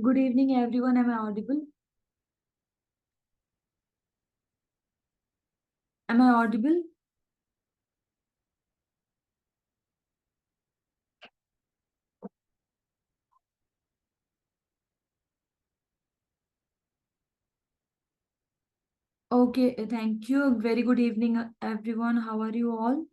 Good evening, everyone. Am I audible? Am I audible? Okay, thank you. Very good evening, everyone. How are you all?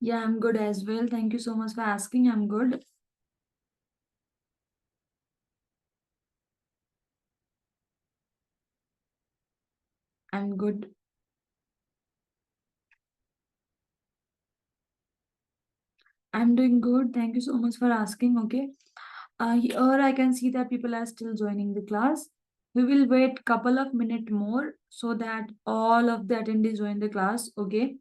Yeah, I'm good as well. Thank you so much for asking. I'm good. I'm good. I'm doing good. Thank you so much for asking. Okay. Here I can see that people are still joining the class. We will wait couple of minutes more so that all of the attendees join the class. Okay.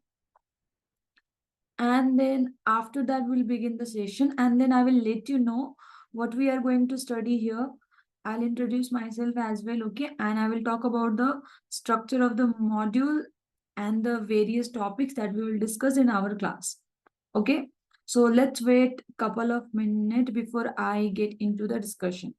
And then after that we'll begin the session, and then I will let you know what we are going to study here. I'll introduce myself as well, okay, and I will talk about the structure of the module and the various topics that we will discuss in our class. Okay, so let's wait couple of minutes before I get into the discussion.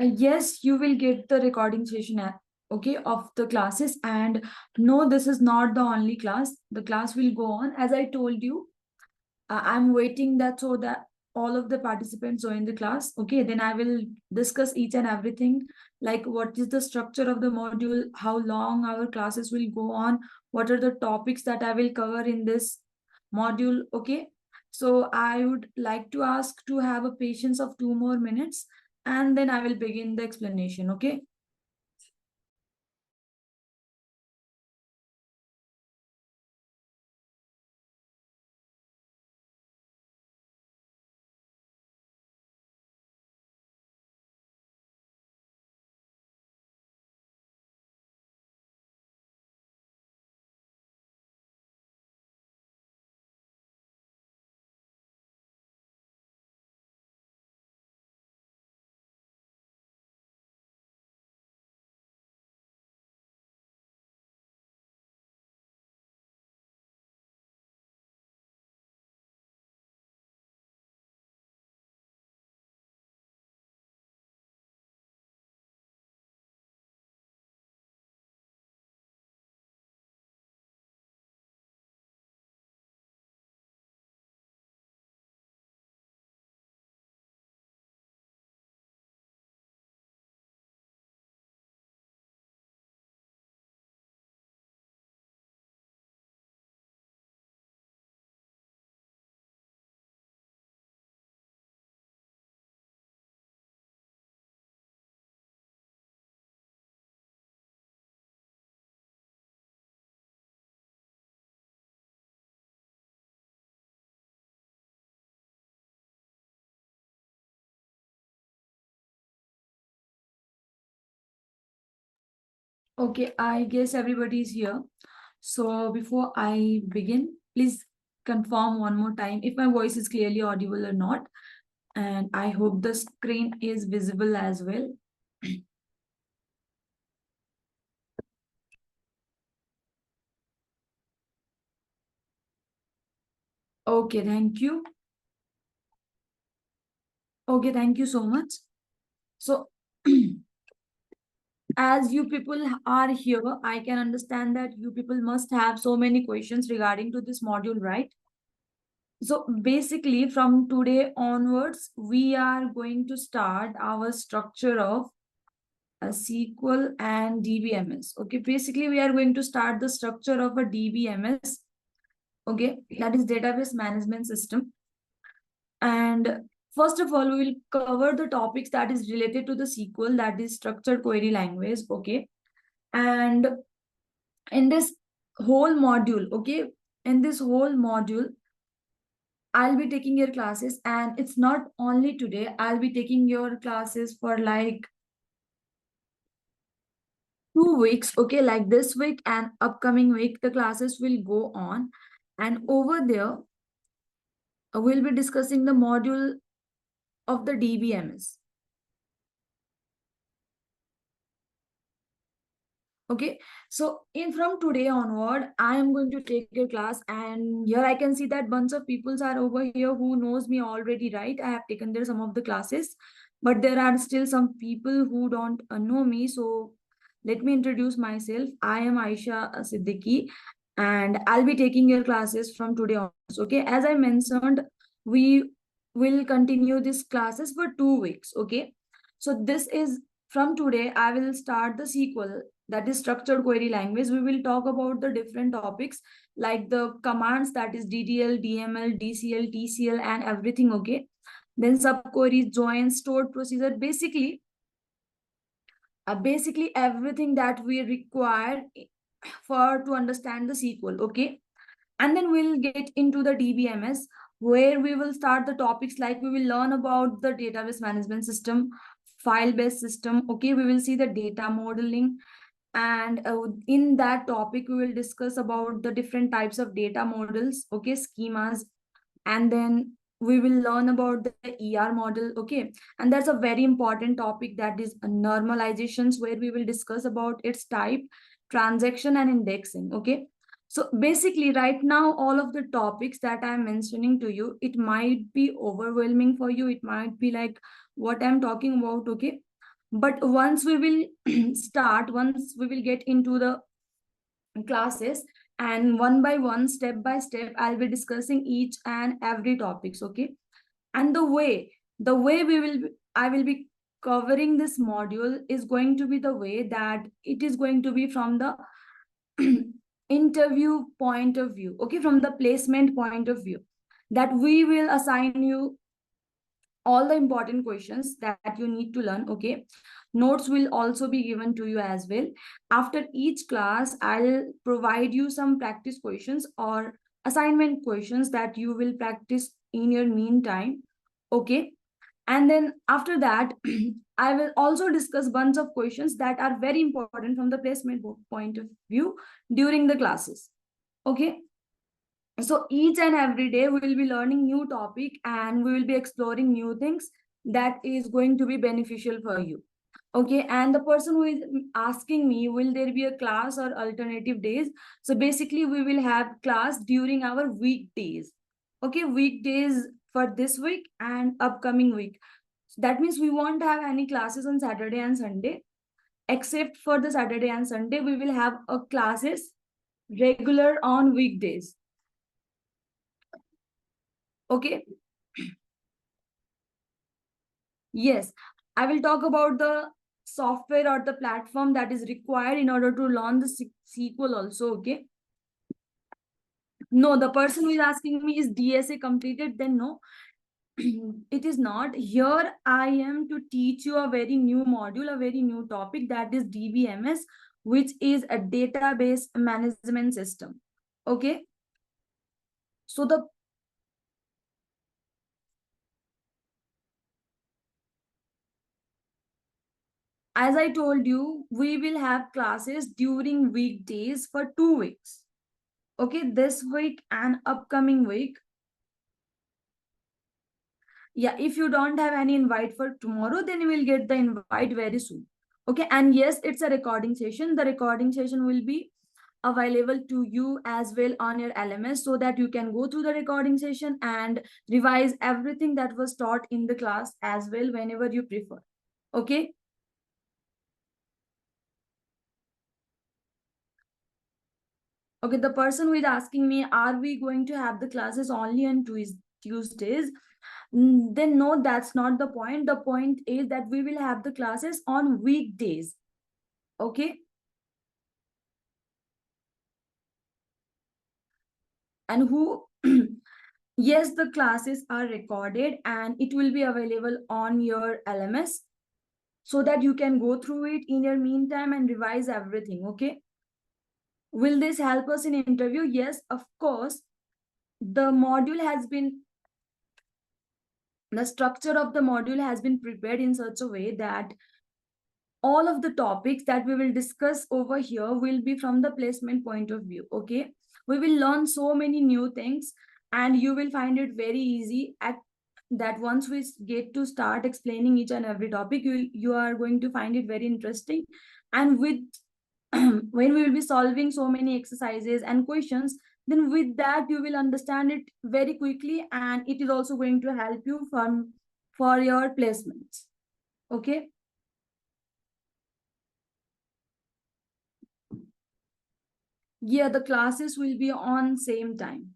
Yes, you will get the recording session okay, of the classes. And no, this is not the only class. The class will go on. As I told you, I'm waiting that so that all of the participants join the class. Okay, then I will discuss each and everything, like what is the structure of the module, how long our classes will go on, what are the topics that I will cover in this module. Okay, so I would like to ask to have a patience of 2 more minutes, and then I will begin the explanation. Okay. Okay, I guess everybody is here. So before I begin, please confirm one more time if my voice is clearly audible or not. And I hope the screen is visible as well. Okay, thank you. Okay, thank you so much. So, as you people are here, I can understand that you people must have so many questions regarding to this module, right? So basically, from today onwards, we are going to start our structure of a SQL and DBMS. Okay, basically, we are going to start the structure of a DBMS. Okay, that is database management system. And first of all, we will cover the topics that is related to the SQL, that is structured query language. Okay, and in this whole module, okay, in this whole module, I'll be taking your classes, and it's not only today, I'll be taking your classes for like 2 weeks, okay, like this week and upcoming week, the classes will go on. And over there, we'll be discussing the module of the DBMS. Okay, so in from today onward, I am going to take your class, and here I can see that bunch of peoples are over here who knows me already, right? I have taken there some of the classes, but there are still some people who don't know me. So let me introduce myself. I am Aisha Siddiqui, and I'll be taking your classes from today onwards. Okay, as I mentioned, we will continue these classes for 2 weeks. Okay, so this is from today. I will start the SQL, that is structured query language. We will talk about the different topics like the commands, that is DDL, DML, DCL, TCL, and everything. Okay, then subqueries, joins, stored procedure, basically everything that we require for to understand the SQL. Okay, and then we'll get into the DBMS, where we will start the topics like we will learn about the database management system, file based system. Okay, we will see the data modeling, and in that topic we will discuss about the different types of data models, okay, schemas. And then we will learn about the ER model. Okay, and that's a very important topic, that is normalizations, where we will discuss about its type, transaction, and indexing. Okay, so basically right now all of the topics that I'm mentioning to you, it might be overwhelming for you, it might be like what I'm talking about. Okay, but once we will once we will get into the classes, and one by one, step by step, I'll be discussing each and every topics. Okay, and the way I will be covering this module is going to be the way that it is going to be from the interview point of view. Okay, from the placement point of view, that we will assign you all the important questions that you need to learn. Okay, notes will also be given to you as well. After each class, I'll provide you some practice questions or assignment questions that you will practice in your meantime. Okay, and then after that, I will also discuss bunch of questions that are very important from the placement point of view during the classes. Okay, so each and every day we will be learning new topic, and we will be exploring new things that is going to be beneficial for you. Okay, and the person who is asking me, will there be a class or alternative days? So basically we will have class during our weekdays. Okay, weekdays for this week and upcoming week. So that means we won't have any classes on Saturday and Sunday. Except for the Saturday and Sunday, we will have a classes regular on weekdays. Okay, yes, I will talk about the software or the platform that is required in order to learn the SQL also. Okay, no, the person who is asking me, is DSA completed? Then no, it is not. Here I am to teach you a very new module, a very new topic, that is DBMS, which is a database management system. Okay, so the as I told you, we will have classes during weekdays for 2 weeks. Okay, this week and upcoming week. Yeah, if you don't have any invite for tomorrow, then you will get the invite very soon. Okay, and yes, it's a recording session. The recording session will be available to you as well on your LMS, so that you can go through the recording session and revise everything that was taught in the class as well whenever you prefer. Okay, Okay, the person who is asking me, are we going to have the classes only on Tuesdays? Then no, that's not the point. The point is that we will have the classes on weekdays. Okay. And who, yes, the classes are recorded and it will be available on your LMS so that you can go through it in your meantime and revise everything. Okay. Will this help us in interview? Yes, of course. The module has been, the structure of the module has been prepared in such a way that all of the topics that we will discuss over here will be from the placement point of view. Okay, we will learn so many new things and you will find it very easy at that. Once we get to start explaining each and every topic, you are going to find it very interesting. And with when we will be solving so many exercises and questions, then with that you will understand it very quickly and it is also going to help you for your placements. Okay. Yeah, the classes will be on same time.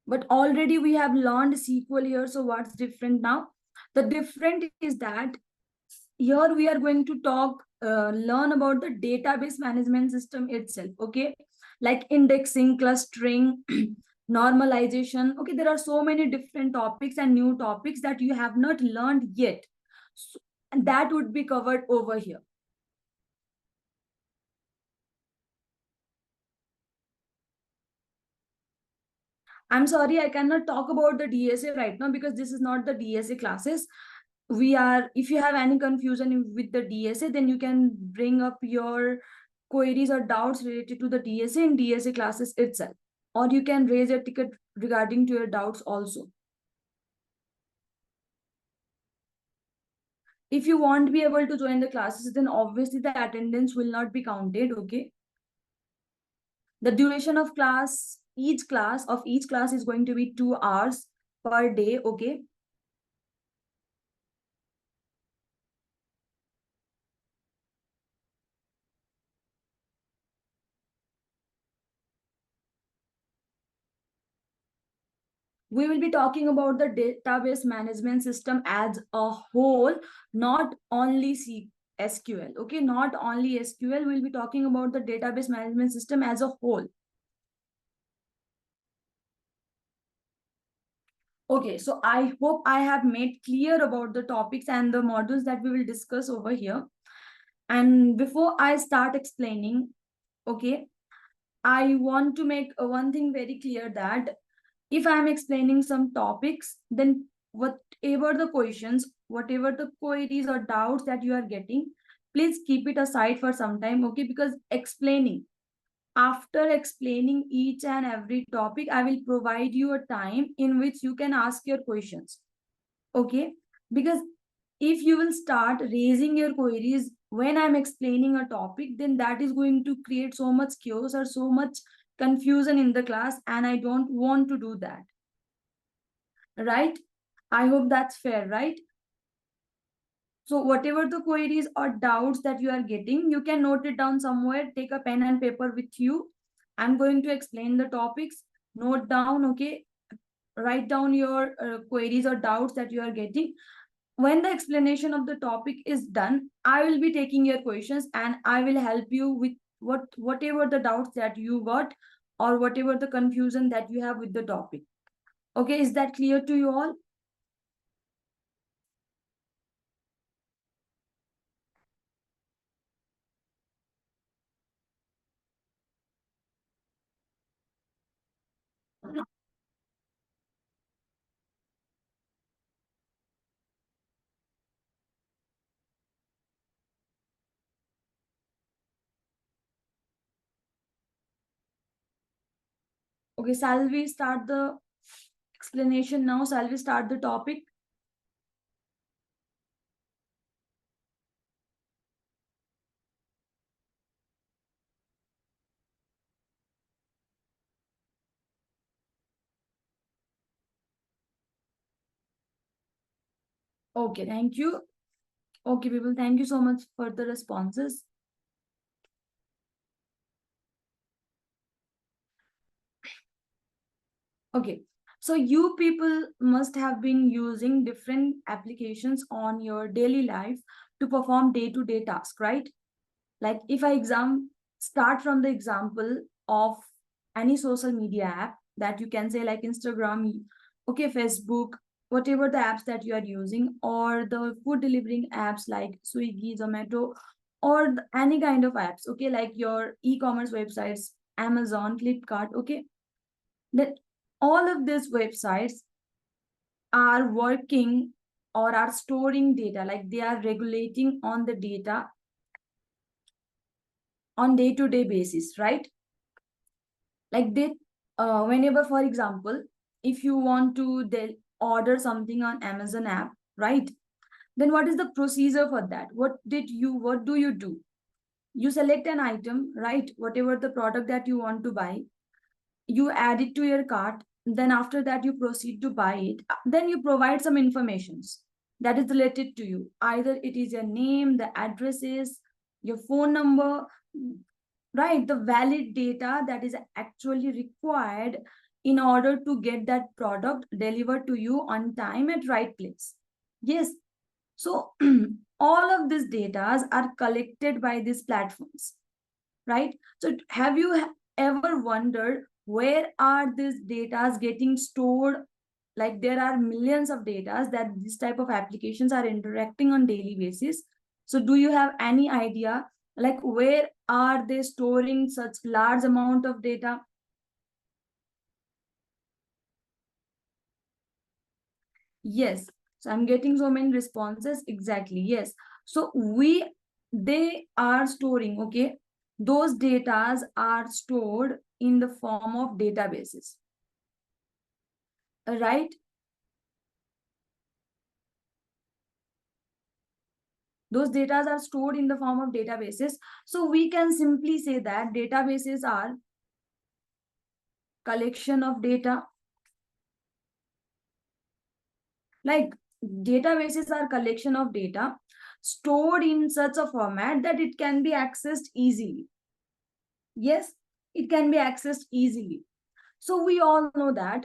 But already we have learned SQL here, so what's different now? The different is that here we are going to learn about the database management system itself. Okay, like indexing, clustering, normalization. Okay, there are so many different topics and new topics that you have not learned yet. So, and that would be covered over here. I'm sorry, I cannot talk about the DSA right now because this is not the DSA classes. We are, if you have any confusion with the DSA, then you can bring up your queries or doubts related to the DSA in DSA classes itself. Or you can raise a ticket regarding to your doubts also. If you won't be able to join the classes, then obviously the attendance will not be counted. Okay. The duration of each class is going to be 2 hours per day. Okay. We will be talking about the database management system as a whole, not only SQL. Okay, not only SQL, we'll be talking about the database management system as a whole. Okay, so I hope I have made clear about the topics and the modules that we will discuss over here. And before I start explaining, okay, I want to make one thing very clear that if I'm explaining some topics, then whatever the questions, whatever the queries or doubts that you are getting, please keep it aside for some time. Okay, because after explaining each and every topic, I will provide you a time in which you can ask your questions. Okay, because if you will start raising your queries when I'm explaining a topic, then that is going to create so much chaos or so much confusion in the class, and I don't want to do that. Right? I hope that's fair, right? So whatever the queries or doubts that you are getting, you can note it down somewhere, take a pen and paper with you. I'm going to explain the topics. Note down, okay? Write down your queries or doubts that you are getting. When the explanation of the topic is done, I will be taking your questions and I will help you with whatever the doubts that you got or whatever the confusion that you have with the topic. Okay, is that clear to you all? Okay, shall we start the explanation now? Shall we start the topic? Okay, thank you. Okay, people, thank you so much for the responses. Okay, so you people must have been using different applications on your daily life to perform day-to-day tasks, right? Like if I start from the example of any social media app that you can say like Instagram, okay, Facebook, whatever the apps that you are using, or the food delivering apps like Swiggy, Zomato, or any kind of apps, okay, like your e-commerce websites, Amazon, Flipkart, okay, that all of these websites are working or are storing data, like they are regulating on the data on day-to-day basis, right? Like they whenever, for example, if you want to order something on Amazon app, right, then what is the procedure for that? What do you do? You select an item, right, whatever the product that you want to buy, you add it to your cart, then after that you proceed to buy it. Then you provide some informations that is related to you, either it is your name, the addresses, your phone number, right, the valid data that is actually required in order to get that product delivered to you on time at right place. Yes, so all of these data are collected by these platforms, right? So have you ever wondered where are these data getting stored? Like there are millions of data that this type of applications are interacting on daily basis. So do you have any idea like where are they storing such large amount of data? Yes. So I'm getting so many responses. Exactly. Yes. So they are storing, okay. Those datas are stored in the form of databases, right? Those datas are stored in the form of databases. So we can simply say that databases are collection of data. Like databases are collection of data stored in such a format that it can be accessed easily. Yes, it can be accessed easily. So we all know that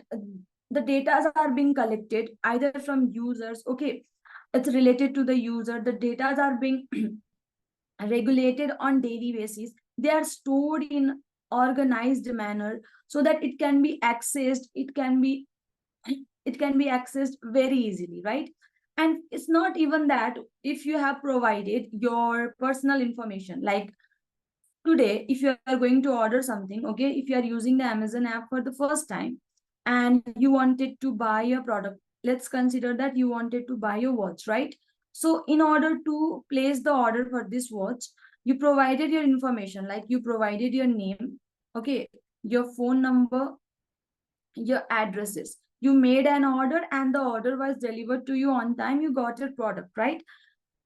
the data are being collected either from users, okay, it's related to the user. The data are being regulated on daily basis. They are stored in organized manner so that it can be accessed. It can be accessed very easily, right? And it's not even that if you have provided your personal information, like today if you are going to order something, okay, if you are using the Amazon app for the first time and you wanted to buy a product, let's consider that you wanted to buy a watch, right? So in order to place the order for this watch, you provided your information, like you provided your name, okay, your phone number, your addresses. You made an order and the order was delivered to you on time, you got your product, right?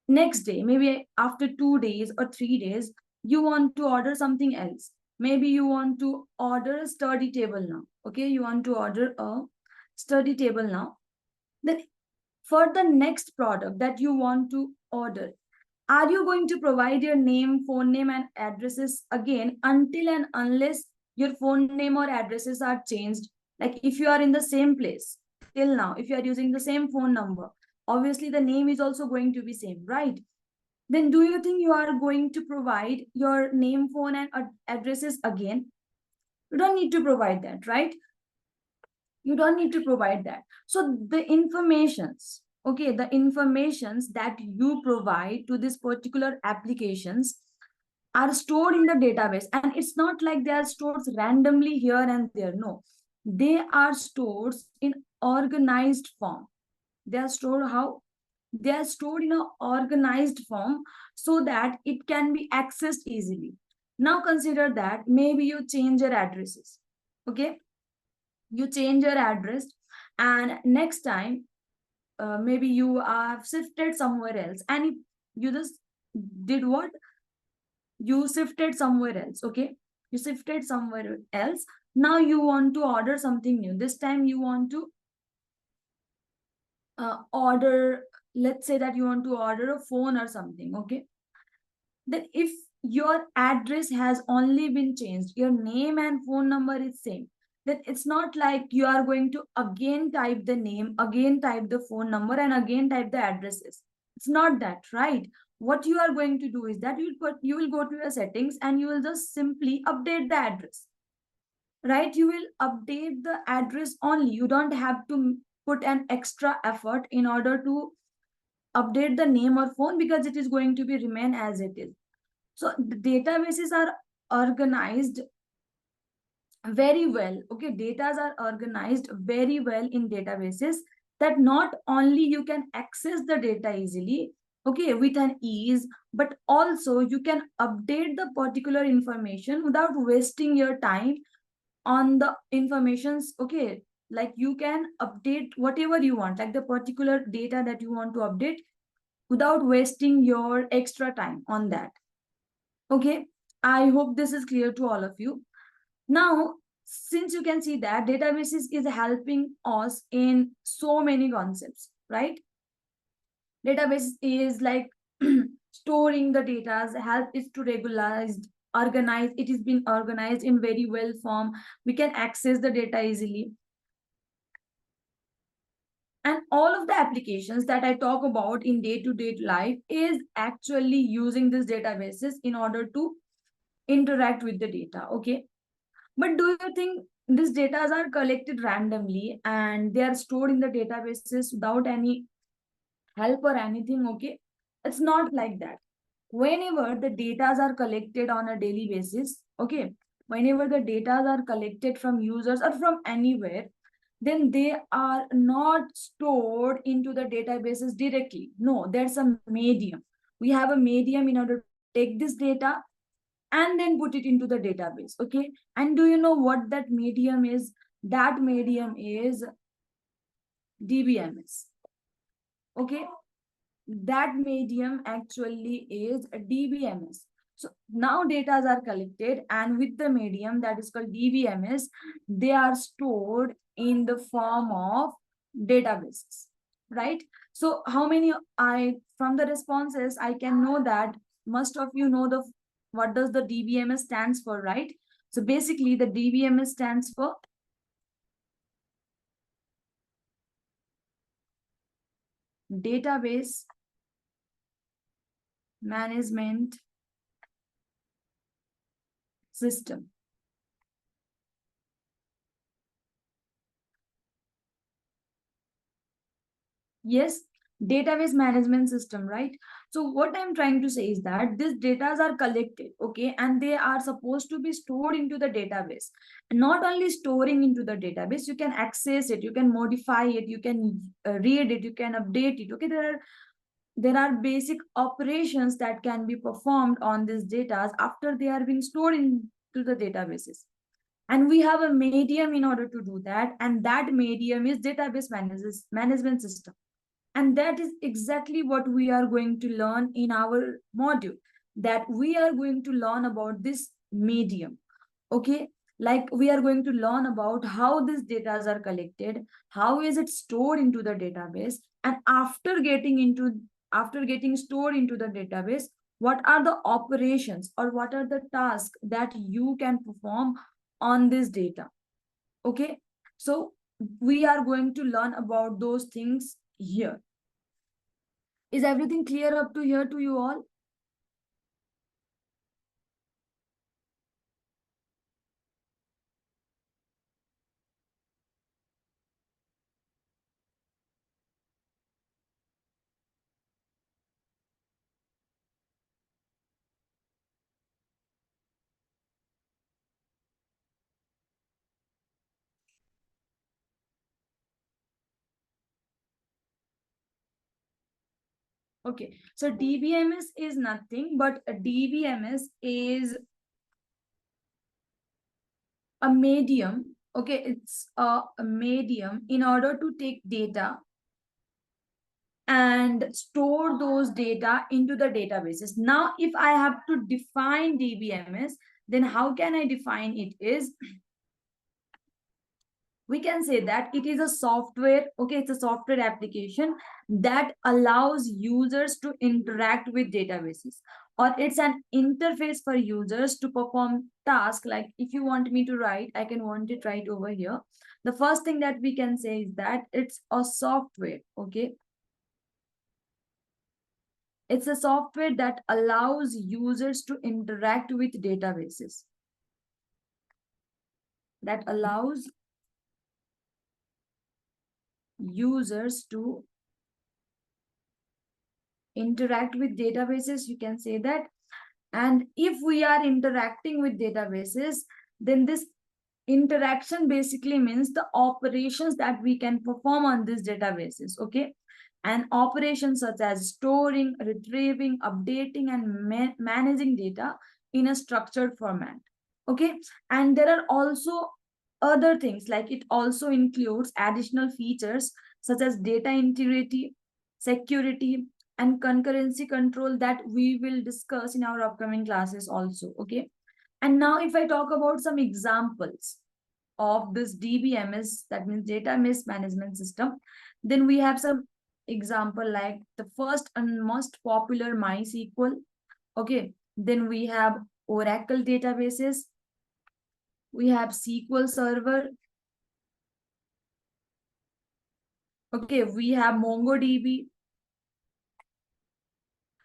Next day, maybe after 2 days or 3 days, you want to order something else. Maybe you want to order a study table now, okay, you want to order a study table now. Then for the next product that you want to order, are you going to provide your name, phone name, and addresses again until and unless your phone name or addresses are changed? Like if you are in the same place till now, if you are using the same phone number, obviously the name is also going to be same, right? Then do you think you are going to provide your name, phone, and addresses again? You don't need to provide that, right? You don't need to provide that. So the informations, okay, the informations that you provide to this particular applications are stored in the database, and it's not like they are stored randomly here and there. No, they are stored in organized form. They are stored how? They are stored in an organized form so that it can be accessed easily. Now consider that maybe you change your addresses, okay, you change your address, and next time maybe you have shifted somewhere else, and you just did what? You shifted somewhere else, okay, you shifted somewhere else. Now you want to order something new. This time you want to order let's say that you want to order a phone or something, okay? Then if your address has only been changed, your name and phone number is same, then it's not like you are going to again type the name, again type the phone number, and again type the addresses. It's not that, right? What you are going to do is that you will go to your settings and you will just simply update the address, right? You will update the address only. You don't have to put an extra effort in order to update the name or phone, because it is going to be remain as it is. So the databases are organized very well. Okay, data are organized very well in databases, that not only you can access the data easily, okay, with an ease, but also you can update the particular information without wasting your time on the informations. Okay, like you can update whatever you want, like the particular data that you want to update, without wasting your extra time on that. Okay, I hope this is clear to all of you. Now, since you can see that databases is helping us in so many concepts, right? Database is like storing the data, help is to regularize, organize. It is being organized in very well form. We can access the data easily. And all of the applications that I talk about in day-to-day life is actually using these databases in order to interact with the data. Okay, but do you think these data are collected randomly and they are stored in the databases without any help or anything? Okay, it's not like that. Whenever the data are collected on a daily basis, okay, whenever the data are collected from users or from anywhere, then they are not stored into the databases directly. No, there's a medium. We have a medium in order to take this data and then put it into the database. Okay, and do you know what that medium is? That medium is DBMS. Okay, that medium actually is a DBMS. So now data are collected, and with the medium that is called DBMS, they are stored in the form of databases, right? So how many, I from the responses I can know that most of you know the what does the DBMS stands for, right? So basically the DBMS stands for database management system. Yes, database management system, right? So what I'm trying to say is that these data are collected, okay, and they are supposed to be stored into the database. And not only storing into the database, you can access it, you can modify it, you can read it, you can update it. Okay, there are basic operations that can be performed on these data after they are being stored into the databases. And we have a medium in order to do that, and that medium is database management system. And that is exactly what we are going to learn in our module, that we are going to learn about this medium. Okay, like we are going to learn about how these data are collected, how is it stored into the database, and after getting stored into the database, what are the operations or what are the tasks that you can perform on this data. Okay, so we are going to learn about those things here. Is everything clear up to here to you all? Okay, so DBMS is nothing but a DBMS is a medium. Okay, it's a medium in order to take data and store those data into the databases. Now, if I have to define DBMS, then how can I define it is We can say that it is a software, okay, it's a software application that allows users to interact with databases, or it's an interface for users to perform tasks. Like if you want me to write, I can want it right over here. The first thing that we can say is that it's a software, okay? It's a software that allows users to interact with databases, that allows users to interact with databases, you can say that. And if we are interacting with databases, then this interaction basically means the operations that we can perform on these databases, okay? And operations such as storing, retrieving, updating, and managing data in a structured format, okay? And there are also other things, like it also includes additional features such as data integrity, security, and concurrency control that we will discuss in our upcoming classes also, okay? And now if I talk about some examples of this DBMS, that means database management system, then we have some example, like the first and most popular MySQL, okay? Then we have Oracle databases, we have SQL Server, okay, we have MongoDB.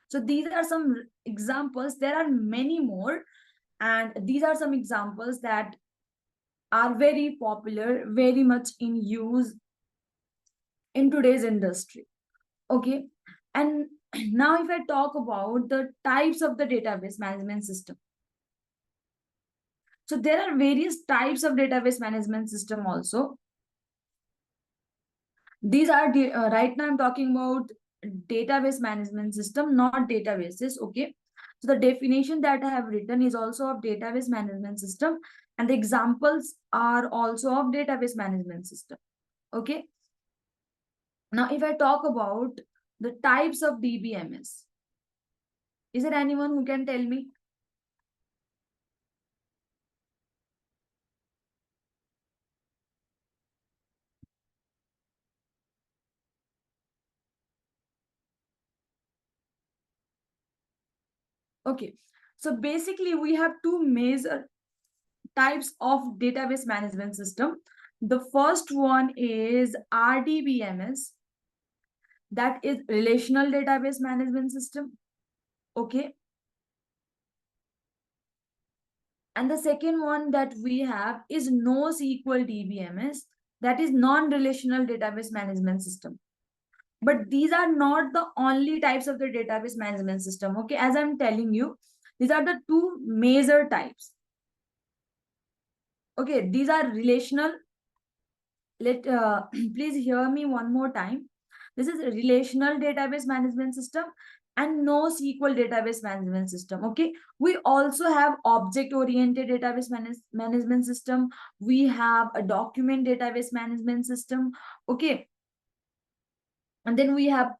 So these are some examples. There are many more, and these are some examples that are very popular, very much in use in today's industry, okay? And now if I talk about the types of the database management system, so there are various types of database management system also. These are right now I'm talking about database management system, not databases, okay? So the definition that I have written is also of database management system, and the examples are also of database management system, okay? Now if I talk about the types of DBMS, is there anyone who can tell me? Okay, so basically we have two major types of database management system. The first one is RDBMS, that is relational database management system, okay? And the second one that we have is NoSQL DBMS, that is non-relational database management system. But these are not the only types of the database management system, okay? As I'm telling you, these are the two major types, okay? These are relational. Please hear me one more time. This is a relational database management system and NoSQL database management system, okay? We also have object oriented database management system. We have a document database management system, okay? And then we have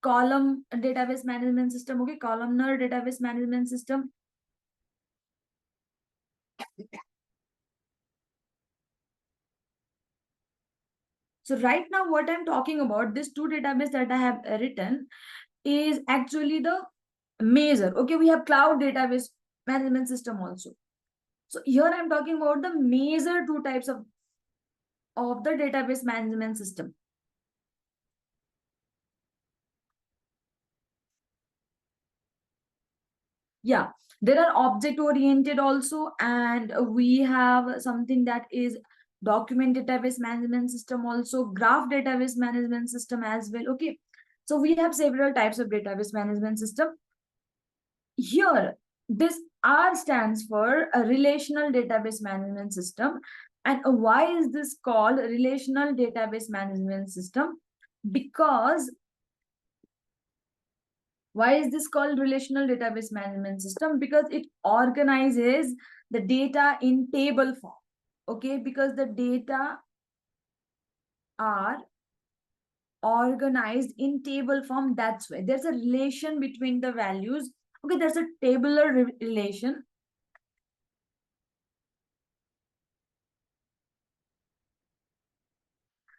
column database management system, okay? Columnar database management system. So right now what I'm talking about, this two database that I have written is actually the major, okay? We have cloud database management system also. So here I'm talking about the major two types of the database management system. Yeah, there are object oriented also, and we have something that is document database management system also, graph database management system as well, okay? So we have several types of database management system. Here, this R stands for a relational database management system. And why is this called relational database management system? Because why is this called relational database management system? Because it organizes the data in table form. Okay, because the data are organized in table form, that's why there's a relation between the values. Okay, there's a tabular relation.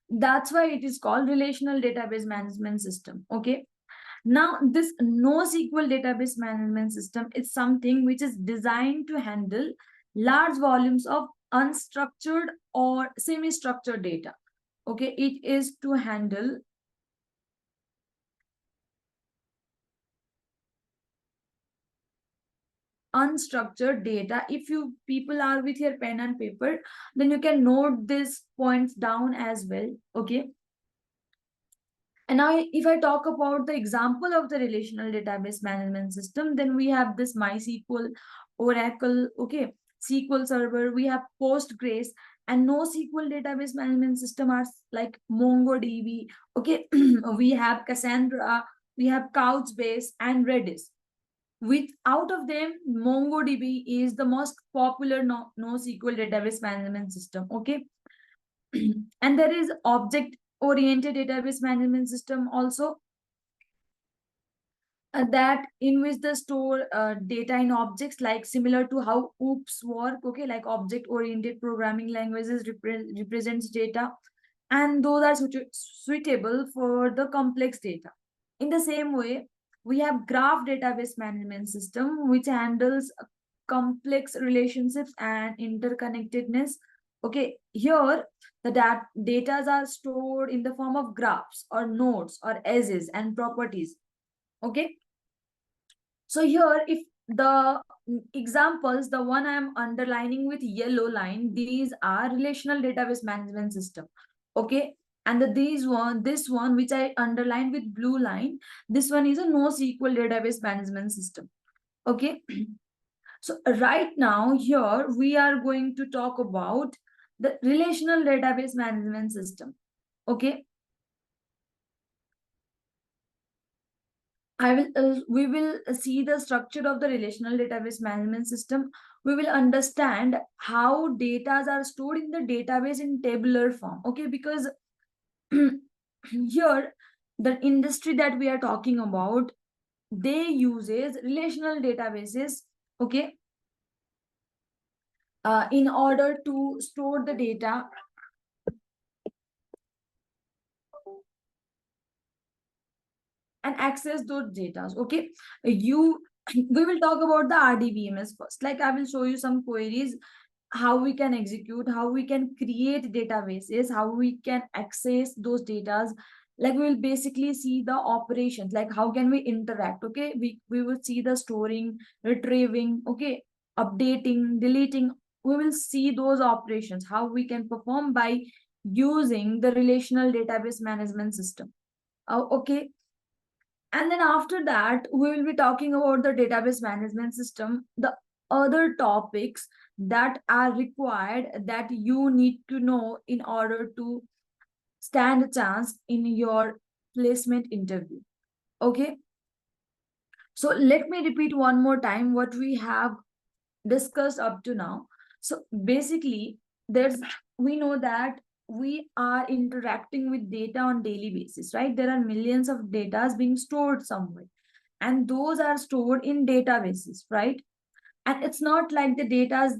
That's why it is called relational database management system. Okay. Now, this NoSQL database management system is something which is designed to handle large volumes of unstructured or semi-structured data. Okay, it is to handle unstructured data. If you people are with your pen and paper, then you can note these points down as well. Okay. And now, if I talk about the example of the relational database management system, then we have this MySQL, Oracle, okay, SQL Server, we have Postgres, and NoSQL database management system are like MongoDB, okay, we have Cassandra, we have Couchbase, and Redis. With out of them, MongoDB is the most popular NoSQL database management system, okay. And there is object oriented database management system also, that in which the store data in objects, like similar to how OOPS work, okay, like object oriented programming languages represents data, and those are suitable for the complex data. In the same way, we have graph database management system which handles complex relationships and interconnectedness. Okay, here the data are stored in the form of graphs or nodes or edges and properties. Okay, so here, if the examples, the one I am underlining with yellow line, these are relational database management system. Okay. And this one which I underlined with blue line, this one is a NoSQL database management system. Okay. So right now here we are going to talk about the relational database management system. Okay. We will see the structure of the relational database management system. We will understand how data are stored in the database in tabular form. Okay, because here the industry that we are talking about, they uses relational databases. Okay, in order to store the data and access those data. Okay, you we will talk about the RDBMS first. Like I will show you some queries, how we can execute, how we can create databases, how we can access those data. Like we will basically see the operations, like how can we interact. Okay, we will see the storing, retrieving, okay, updating, deleting. We will see those operations, how we can perform by using the relational database management system. Okay, and then after that, we will be talking about the database management system, the other topics that are required that you need to know in order to stand a chance in your placement interview. Okay. So let me repeat one more time what we have discussed up to now. So basically, we know that we are interacting with data on daily basis, right? There are millions of data being stored somewhere, and those are stored in databases, right? And it's not like the data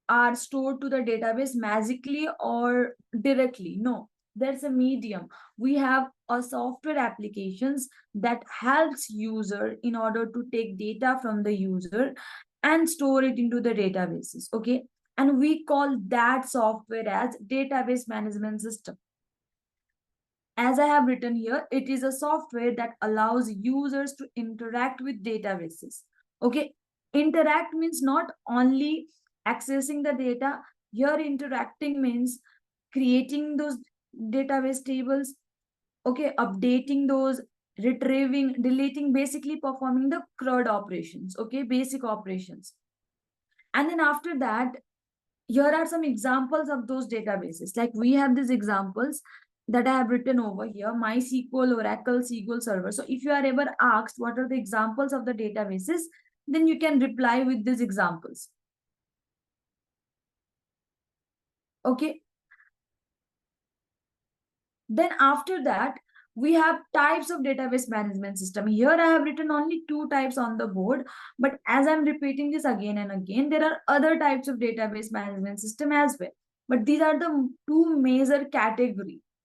are stored to the database magically or directly. No, there's a medium. We have a software applications that helps user in order to take data from the user and store it into the databases. Okay, and we call that software as database management system. As I have written here, it is a software that allows users to interact with databases. Okay, interact means not only accessing the data, here interacting means creating those database tables, okay, updating those, retrieving, deleting, basically performing the CRUD operations, okay, basic operations. And then after that, here are some examples of those databases. Like we have these examples that I have written over here: MySQL, Oracle, SQL Server. So if you are ever asked what are the examples of the databases, then you can reply with these examples. Okay. Then after that, we have types of database management system. Here I have written only two types on the board, but as I'm repeating this again and again, there are other types of database management system as well. But these are the two major categories.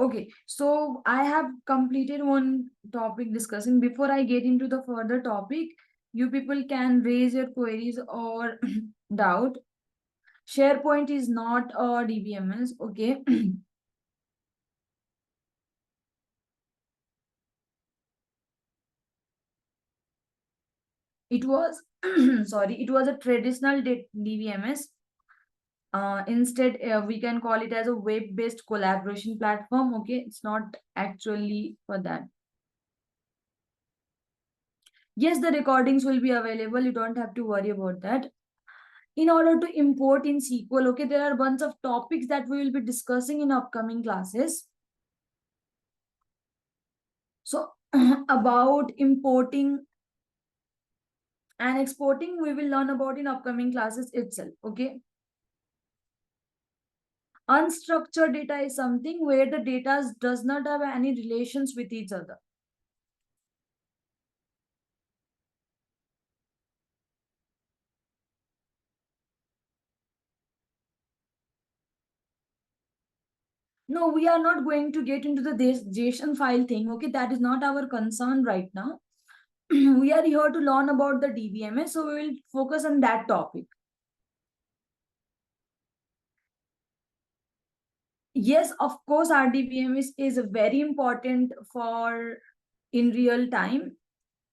Okay, so I have completed one topic discussing. Before I get into the further topic, you people can raise your queries or doubt. SharePoint is not a DBMS, okay? It was, sorry, it was a traditional DBMS. Instead, we can call it as a web-based collaboration platform, okay? It's not actually for that. Yes, the recordings will be available. You don't have to worry about that. In order to import in SQL, okay, there are a bunch of topics that we will be discussing in upcoming classes. So about importing and exporting, we will learn about in upcoming classes itself, okay? Unstructured data is something where the data does not have any relations with each other. No, we are not going to get into the JSON file thing, okay? That is not our concern right now. We are here to learn about the DBMS, so we will focus on that topic. Yes, of course, RDBMS is very important for in real time.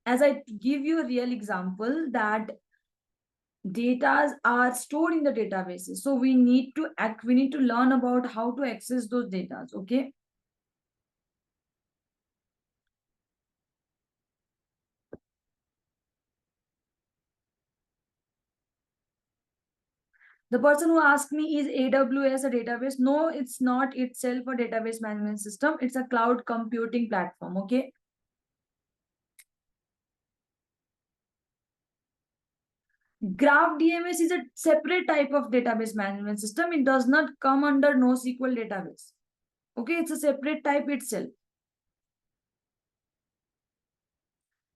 As I give you a real example that data are stored in the databases. So we need to learn about how to access those data. Okay. The person who asked me, is AWS a database? No, it's not itself a database management system. It's a cloud computing platform. Okay. Graph DMS is a separate type of database management system. It does not come under NoSQL database. Okay, it's a separate type itself.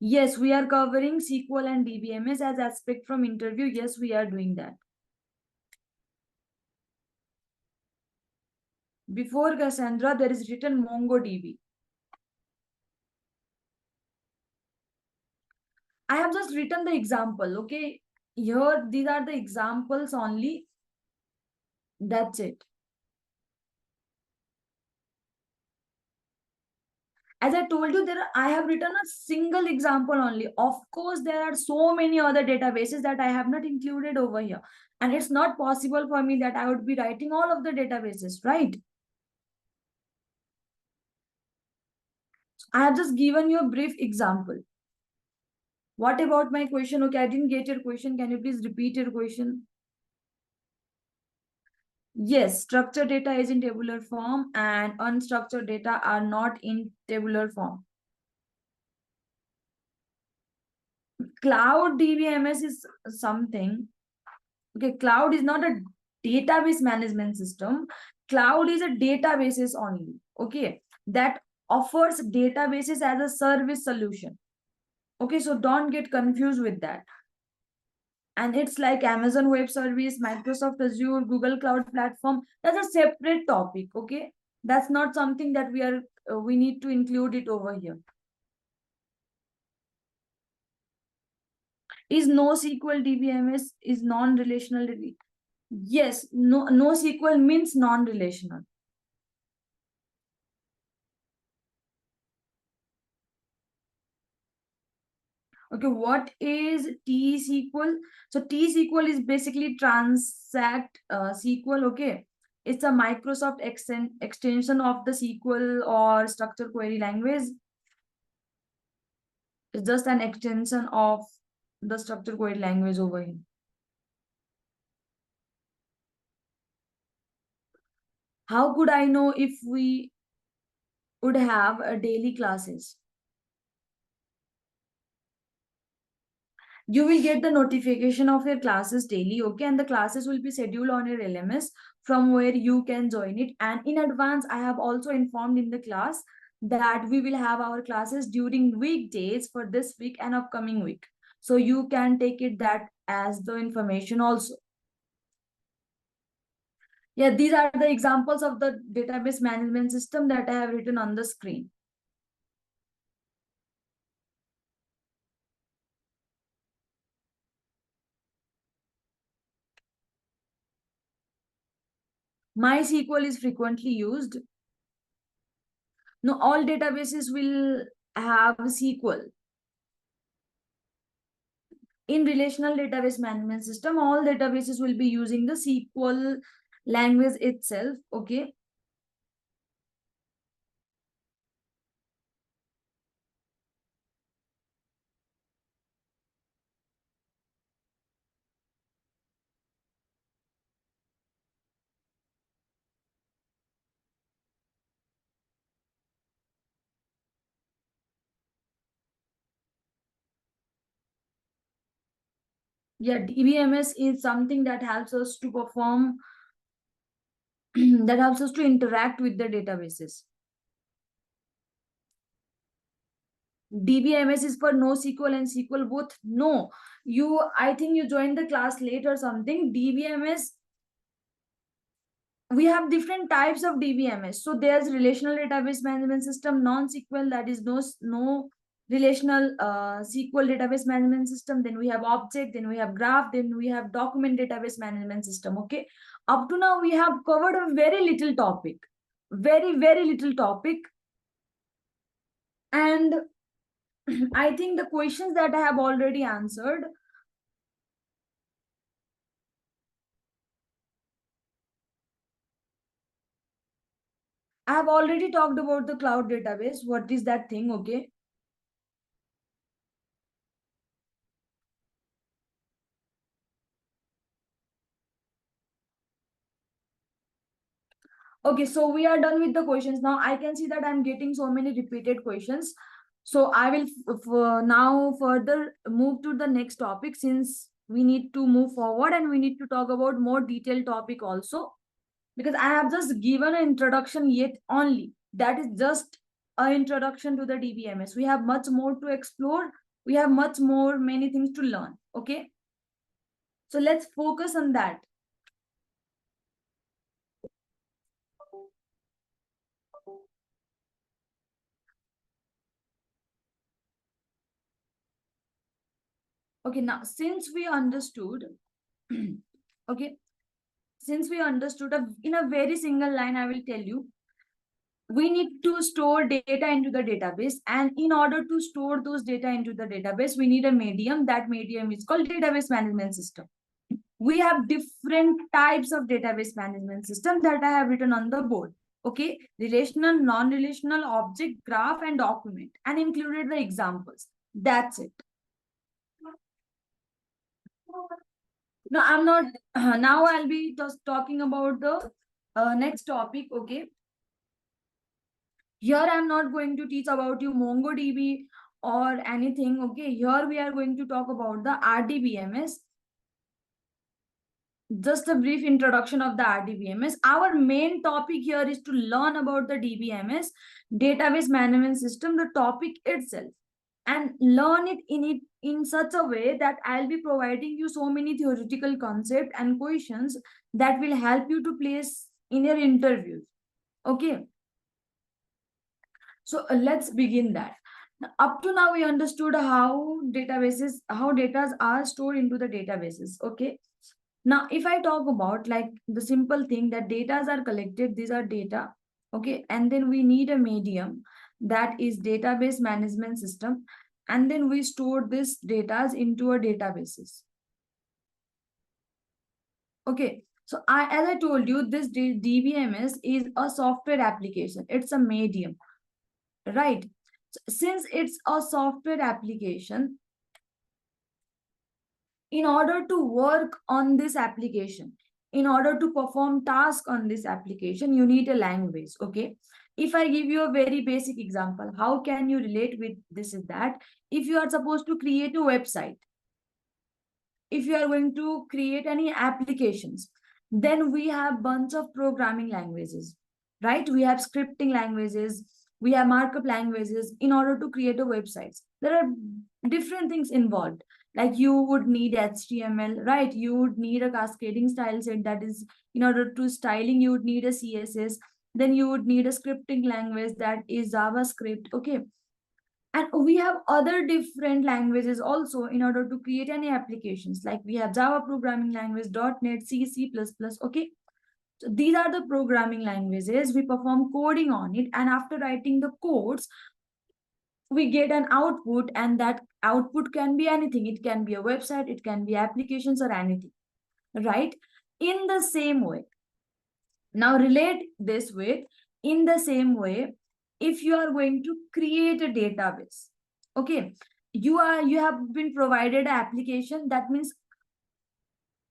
Yes, we are covering SQL and DBMS as aspect from interview. Yes, we are doing that. Before Cassandra, there is written MongoDB. I have just written the example. Okay, here these are the examples only. That's it. As I told you, I have written a single example only. Of course, there are so many other databases that I have not included over here. And it's not possible for me that I would be writing all of the databases, right? I have just given you a brief example. What about my question? Okay, I didn't get your question. Can you please repeat your question? Yes, structured data is in tabular form and unstructured data are not in tabular form. Cloud DBMS is something. Okay, cloud is not a database management system. Cloud is a databases only. Okay, that offers databases as a service solution. Okay, so don't get confused with that. And it's like Amazon Web Service, Microsoft Azure, Google Cloud Platform. That's a separate topic. Okay, that's not something that we need to include it over here. Is NoSQL DBMS is non-relational? Yes, NoSQL means non-relational. Okay, what is T-SQL? So T-SQL is basically transact SQL. Okay, it's a Microsoft extension of the SQL or structured query language. It's just an extension of the structured query language over here. How could I know if we would have a daily classes? You will get the notification of your classes daily, okay? And the classes will be scheduled on your LMS from where you can join it. And in advance, I have also informed in the class that we will have our classes during weekdays for this week and upcoming week. So you can take it that as the information also. Yeah, these are the examples of the database management system that I have written on the screen. MySQL is frequently used. No, all databases will have SQL. In relational database management system, all databases will be using the SQL language itself. Okay. Yeah, DBMS is something that helps us to perform, that helps us to interact with the databases. DBMS is for NoSQL and SQL both. No, I think you joined the class late or something. DBMS, we have different types of DBMS. So there's relational database management system, non-SQL, that is no relational SQL database management system. Then we have object, then we have graph, then we have document database management system. Okay. Up to now, we have covered a very little topic, very, very little topic. And I think the questions that I have already answered. I have already talked about the cloud database. What is that thing? Okay. Okay, so we are done with the questions. Now I can see that I'm getting so many repeated questions. So I will now further move to the next topic, since we need to move forward and we need to talk about more detailed topic also, because I have just given an introduction yet only. That is just an introduction to the DBMS. We have much more to explore. We have much more, many things to learn. Okay. So let's focus on that. Okay, now since we understood, okay, since we understood in a very single line, I will tell you, we need to store data into the database. And in order to store those data into the database, we need a medium. That medium is called database management system. We have different types of database management system that I have written on the board. Okay, relational, non-relational, object, graph, and document, and included the examples. That's it. No, I'm not. Now I'll be just talking about the next topic. Okay. Here I'm not going to teach about you MongoDB or anything. Okay. Here we are going to talk about the RDBMS. Just a brief introduction of the RDBMS. Our main topic here is to learn about the DBMS, database management system, the topic itself, and learn it in such a way that I'll be providing you so many theoretical concepts and questions that will help you to place in your interviews. Okay. So let's begin that. Now, up to now, we understood how data are stored into the databases. Okay. Now, if I talk about like the simple thing that data are collected, these are data. Okay. And then we need a medium, that is database management system. And then we store this data into a databases. Okay. So as I told you, this DBMS is a software application. It's a medium, right? Since it's a software application, in order to work on this application, in order to perform tasks on this application, you need a language. Okay. If I give you a very basic example, how can you relate with this is that if you are supposed to create a website, if you are going to create any applications, then we have bunch of programming languages, right? We have scripting languages, we have markup languages in order to create a website. There are different things involved. Like you would need HTML, right? You would need a cascading style set, that is, in order to styling, you would need a CSS. Then you would need a scripting language, that is JavaScript. Okay. And we have other different languages also in order to create any applications. Like we have Java programming language, .NET, C, C++. Okay. So these are the programming languages. We perform coding on it. And after writing the codes, we get an output, and that output can be anything. It can be a website, it can be applications, or anything, right? In the same way, now relate this with, in the same way, if you are going to create a database, okay, you have been provided an application. That means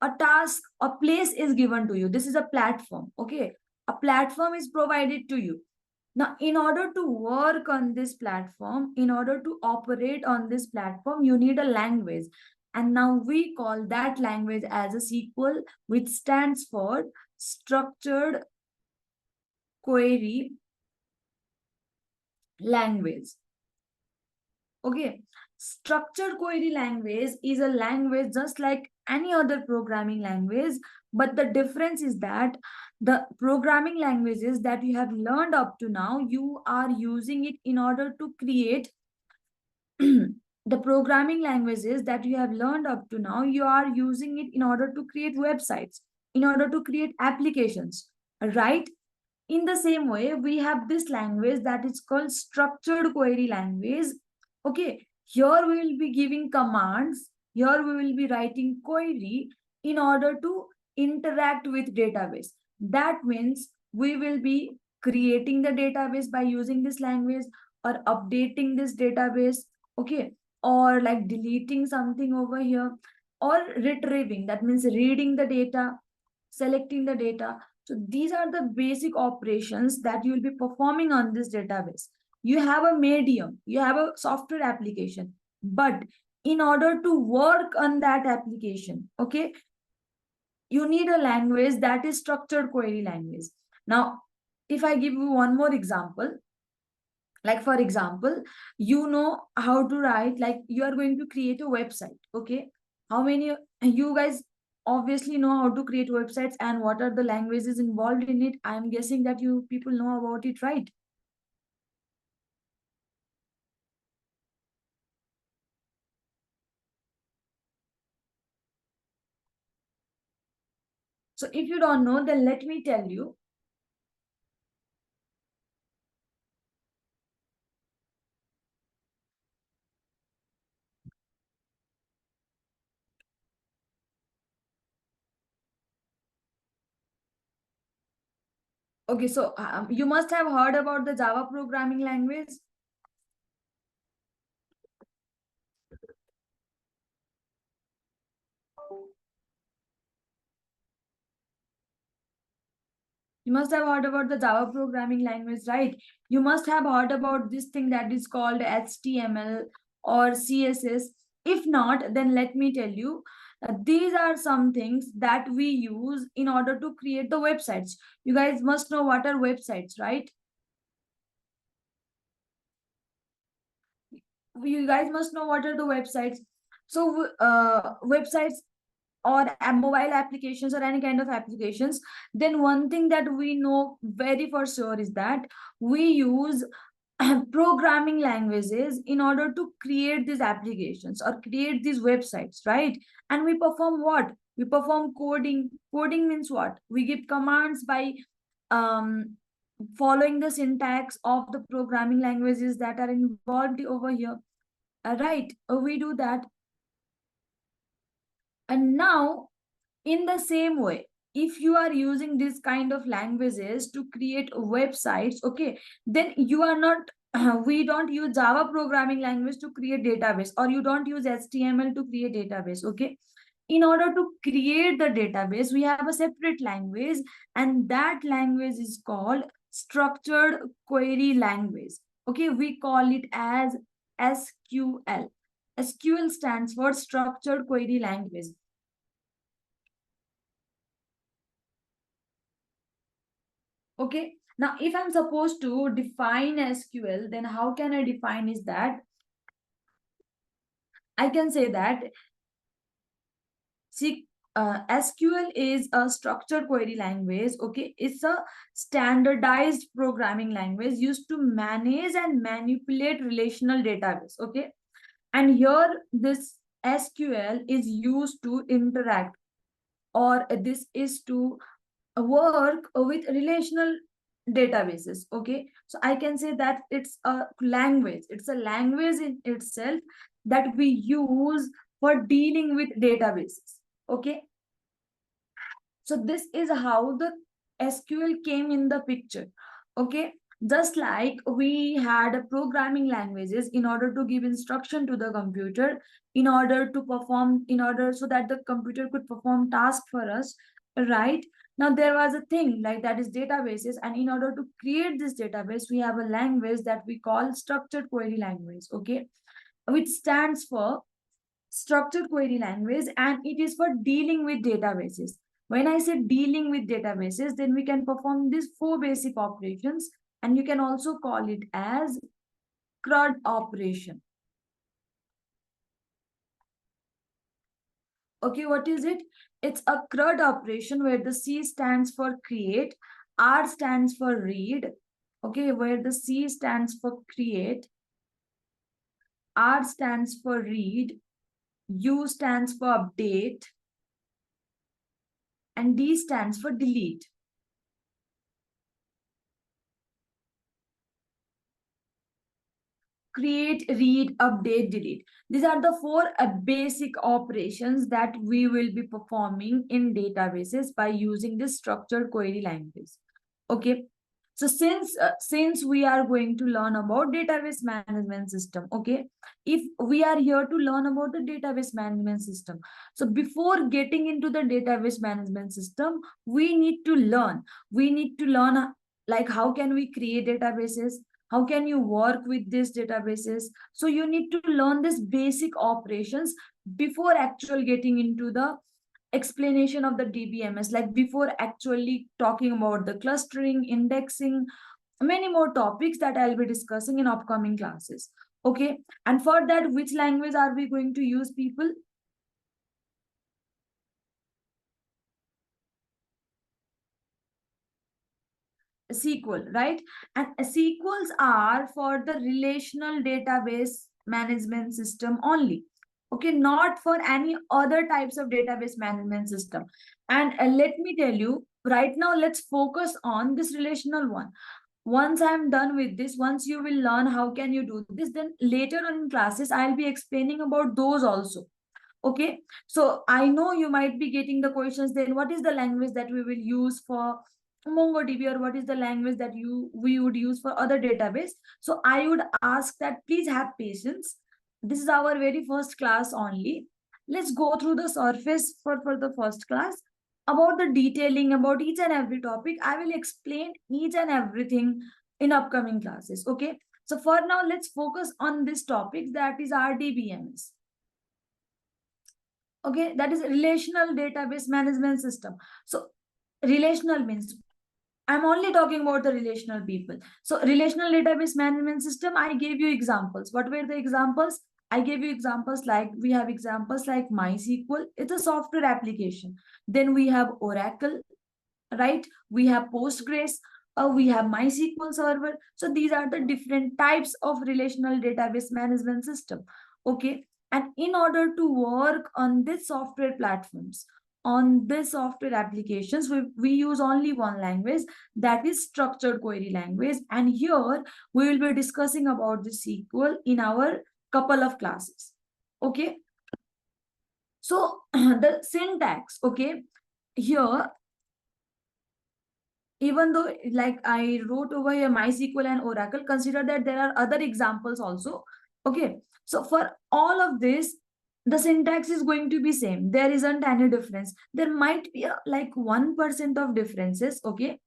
a task, a place is given to you. This is a platform. Okay, a platform is provided to you. Now, in order to work on this platform, in order to operate on this platform, you need a language. And now we call that language as a SQL, which stands for Structured Query Language. Okay. Structured query language is a language just like any other programming language, but the difference is that the programming languages that you have learned up to now, you are using it in order to create the programming languages that you have learned up to now, you are using it in order to create websites, in order to create applications, right? In the same way, we have this language that is called structured query language. Okay, here we will be giving commands, here we will be writing query in order to interact with database. That means we will be creating the database by using this language, or updating this database, okay, or like deleting something over here, or retrieving, that means reading the data, selecting the data. So these are the basic operations that you will be performing on this database. You have a medium, you have a software application, but in order to work on that application, okay, you need a language that is structured query language. Now, if I give you one more example, like for example, you know how to write, like you are going to create a website. Okay, how many you guys obviously know how to create websites and what are the languages involved in it? I'm guessing that you people know about it, right? So if you don't know, then let me tell you. Okay, so you must have heard about the Java programming language. You must have heard about the Java programming language, right? You must have heard about this thing that is called HTML or CSS. If not, then let me tell you, these are some things that we use in order to create the websites. You guys must know what are websites, right? You guys must know what are the websites. So, websites or mobile applications or any kind of applications, then one thing that we know very for sure is that we use programming languages in order to create these applications or create these websites, right? And we perform what? We perform coding. Coding means what? We give commands by um, following the syntax of the programming languages that are involved over here. Right? We do that. And now, in the same way, if you are using this kind of languages to create websites, okay, then you are not, we don't use Java programming language to create database, or you don't use HTML to create database, okay? In order to create the database, we have a separate language, and that language is called structured query language. Okay, we call it as SQL. SQL stands for structured query language. Okay. Now, if I'm supposed to define SQL, then how can I define is that I can say that See, SQL is a structured query language. Okay, it's a standardized programming language used to manage and manipulate relational database. Okay, and here this SQL is used to interact, or this is to work with relational databases. Okay, so I can say that it's a language, it's a language in itself that we use for dealing with databases. Okay, so this is how the SQL came in the picture. Okay, just like we had programming languages in order to give instruction to the computer, in order to perform, in order so that the computer could perform tasks for us, right? Now there was a thing like that is databases, and in order to create this database, we have a language that we call structured query language. Okay, which stands for structured query language, and it is for dealing with databases. When I say dealing with databases, then we can perform these four basic operations, and you can also call it as CRUD operation. Okay, what is it? It's a CRUD operation where the C stands for create, R stands for read. Okay, where the C stands for create, R stands for read, U stands for update, and D stands for delete. Create, read, update, delete. These are the four basic operations that we will be performing in databases by using this structured query language. Okay. So since we are going to learn about database management system, okay, if we are here to learn about the database management system, so before getting into the database management system, we need to learn. We need to learn like how can we create databases, how can you work with these databases. So you need to learn these basic operations before actual getting into the explanation of the DBMS, like before actually talking about the clustering, indexing, many more topics that I'll be discussing in upcoming classes. Okay, and for that, which language are we going to use, people? SQL, right? And SQLs are for the relational database management system only. Okay, not for any other types of database management system. And let me tell you, right now, let's focus on this relational one. Once I'm done with this, once you will learn how can you do this, then later on in classes, I'll be explaining about those also. Okay, so I know you might be getting the questions, then what is the language that we will use for MongoDB, or what is the language that we would use for other database? So I would ask that please have patience. This is our very first class only. Let's go through the surface for the first class. About the detailing about each and every topic, I will explain each and everything in upcoming classes. Okay, so for now, let's focus on this topic, that is RDBMS. Okay, that is relational database management system. So relational means I'm only talking about the relational people. So relational database management system, I gave you examples. What were the examples? I gave you examples like, we have examples like MySQL, it's a software application. Then we have Oracle, right? We have Postgres, we have MySQL server. So these are the different types of relational database management system. Okay, and in order to work on this software platforms, on this software applications, we use only one language, that is structured query language. And here we will be discussing about the SQL in our couple of classes. Okay, so the syntax, okay, here, even though like I wrote over here MySQL and Oracle, consider that there are other examples also. Okay, so for all of this, the syntax is going to be same. There isn't any difference. There might be like 1% of differences. Okay,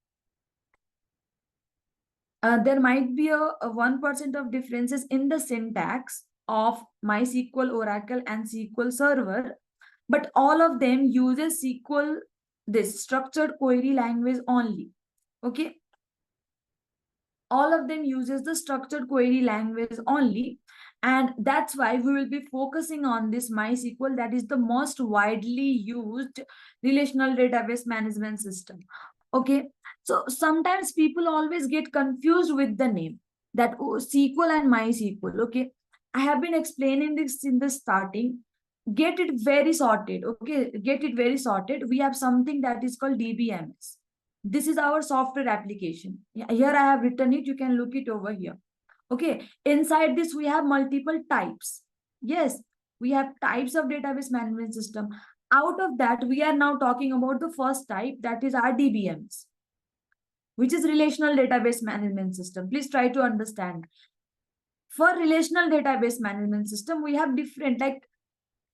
there might be a 1% of differences in the syntax of MySQL, Oracle, and SQL Server, but all of them uses SQL, this structured query language only. Okay, all of them uses the structured query language only. And that's why we will be focusing on this MySQL, that is the most widely used relational database management system. Okay, so sometimes people always get confused with the name, that SQL and MySQL. Okay, I have been explaining this in the starting. Get it very sorted. Okay, get it very sorted. We have something that is called DBMS. This is our software application. Here I have written it. You can look it over here. Okay, inside this we have multiple types. Yes, we have types of database management system. Out of that, we are now talking about the first type, that is RDBMS, which is relational database management system. Please try to understand. For relational database management system, we have different, like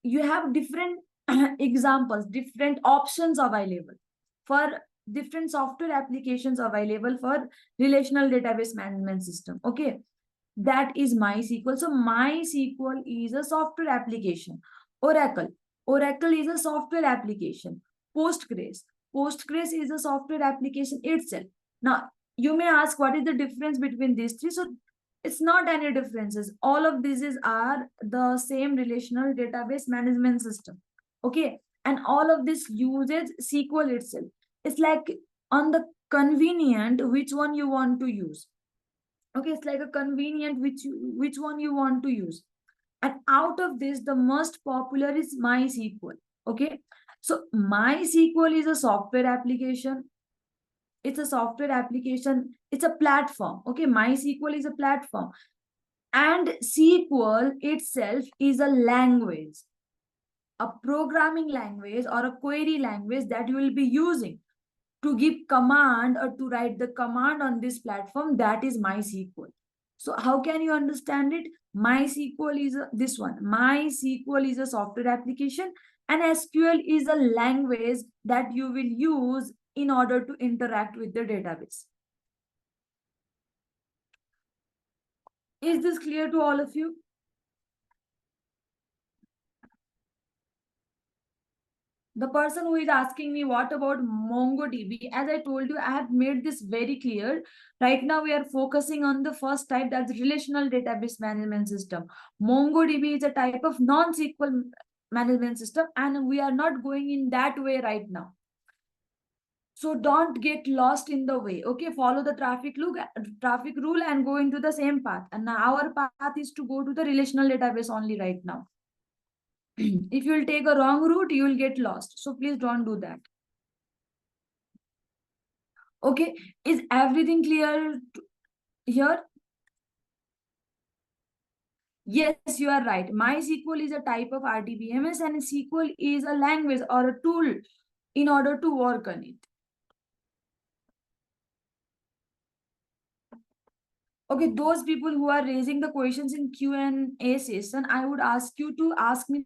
you have different examples, different options available for different software applications available for relational database management system. Okay, that is MySQL. So MySQL is a software application. Oracle. Oracle is a software application. Postgres. Postgres is a software application itself. Now, you may ask what is the difference between these three. So it's not any differences. All of these are the same relational database management system. Okay. And all of this uses SQL itself. It's like on the convenient which one you want to use. Okay, it's like a convenient which one you want to use. And out of this, the most popular is MySQL. Okay, so MySQL is a software application. It's a software application. It's a platform. Okay, MySQL is a platform. And SQL itself is a language, a programming language or a query language that you will be using to give command or to write the command on this platform, that is MySQL. So how can you understand it? MySQL is this one. MySQL is a software application and SQL is a language that you will use in order to interact with the database. Is this clear to all of you? The person who is asking me what about MongoDB, as I told you, I have made this very clear. Right now we are focusing on the first type, that's relational database management system. MongoDB is a type of non-SQL management system and we are not going in that way right now. So don't get lost in the way. Okay, follow the traffic rule and go into the same path. And our path is to go to the relational database only right now. If you'll take a wrong route, you will get lost. So please don't do that. Okay, is everything clear here? Yes, you are right. MySQL is a type of RDBMS and SQL is a language or a tool in order to work on it. Okay, those people who are raising the questions in Q&A session, I would ask you to ask me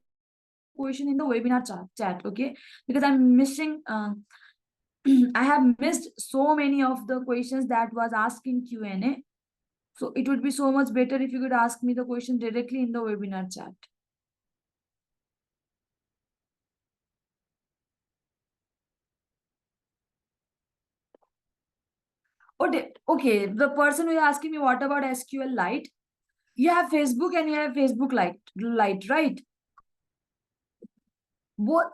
question in the webinar chat, okay? Because I'm missing, I have missed so many of the questions that was asked in Q&A. So it would be so much better if you could ask me the question directly in the webinar chat. Okay, the person who is asking me what about SQLite? You have Facebook and you have Facebook Lite, right? Both.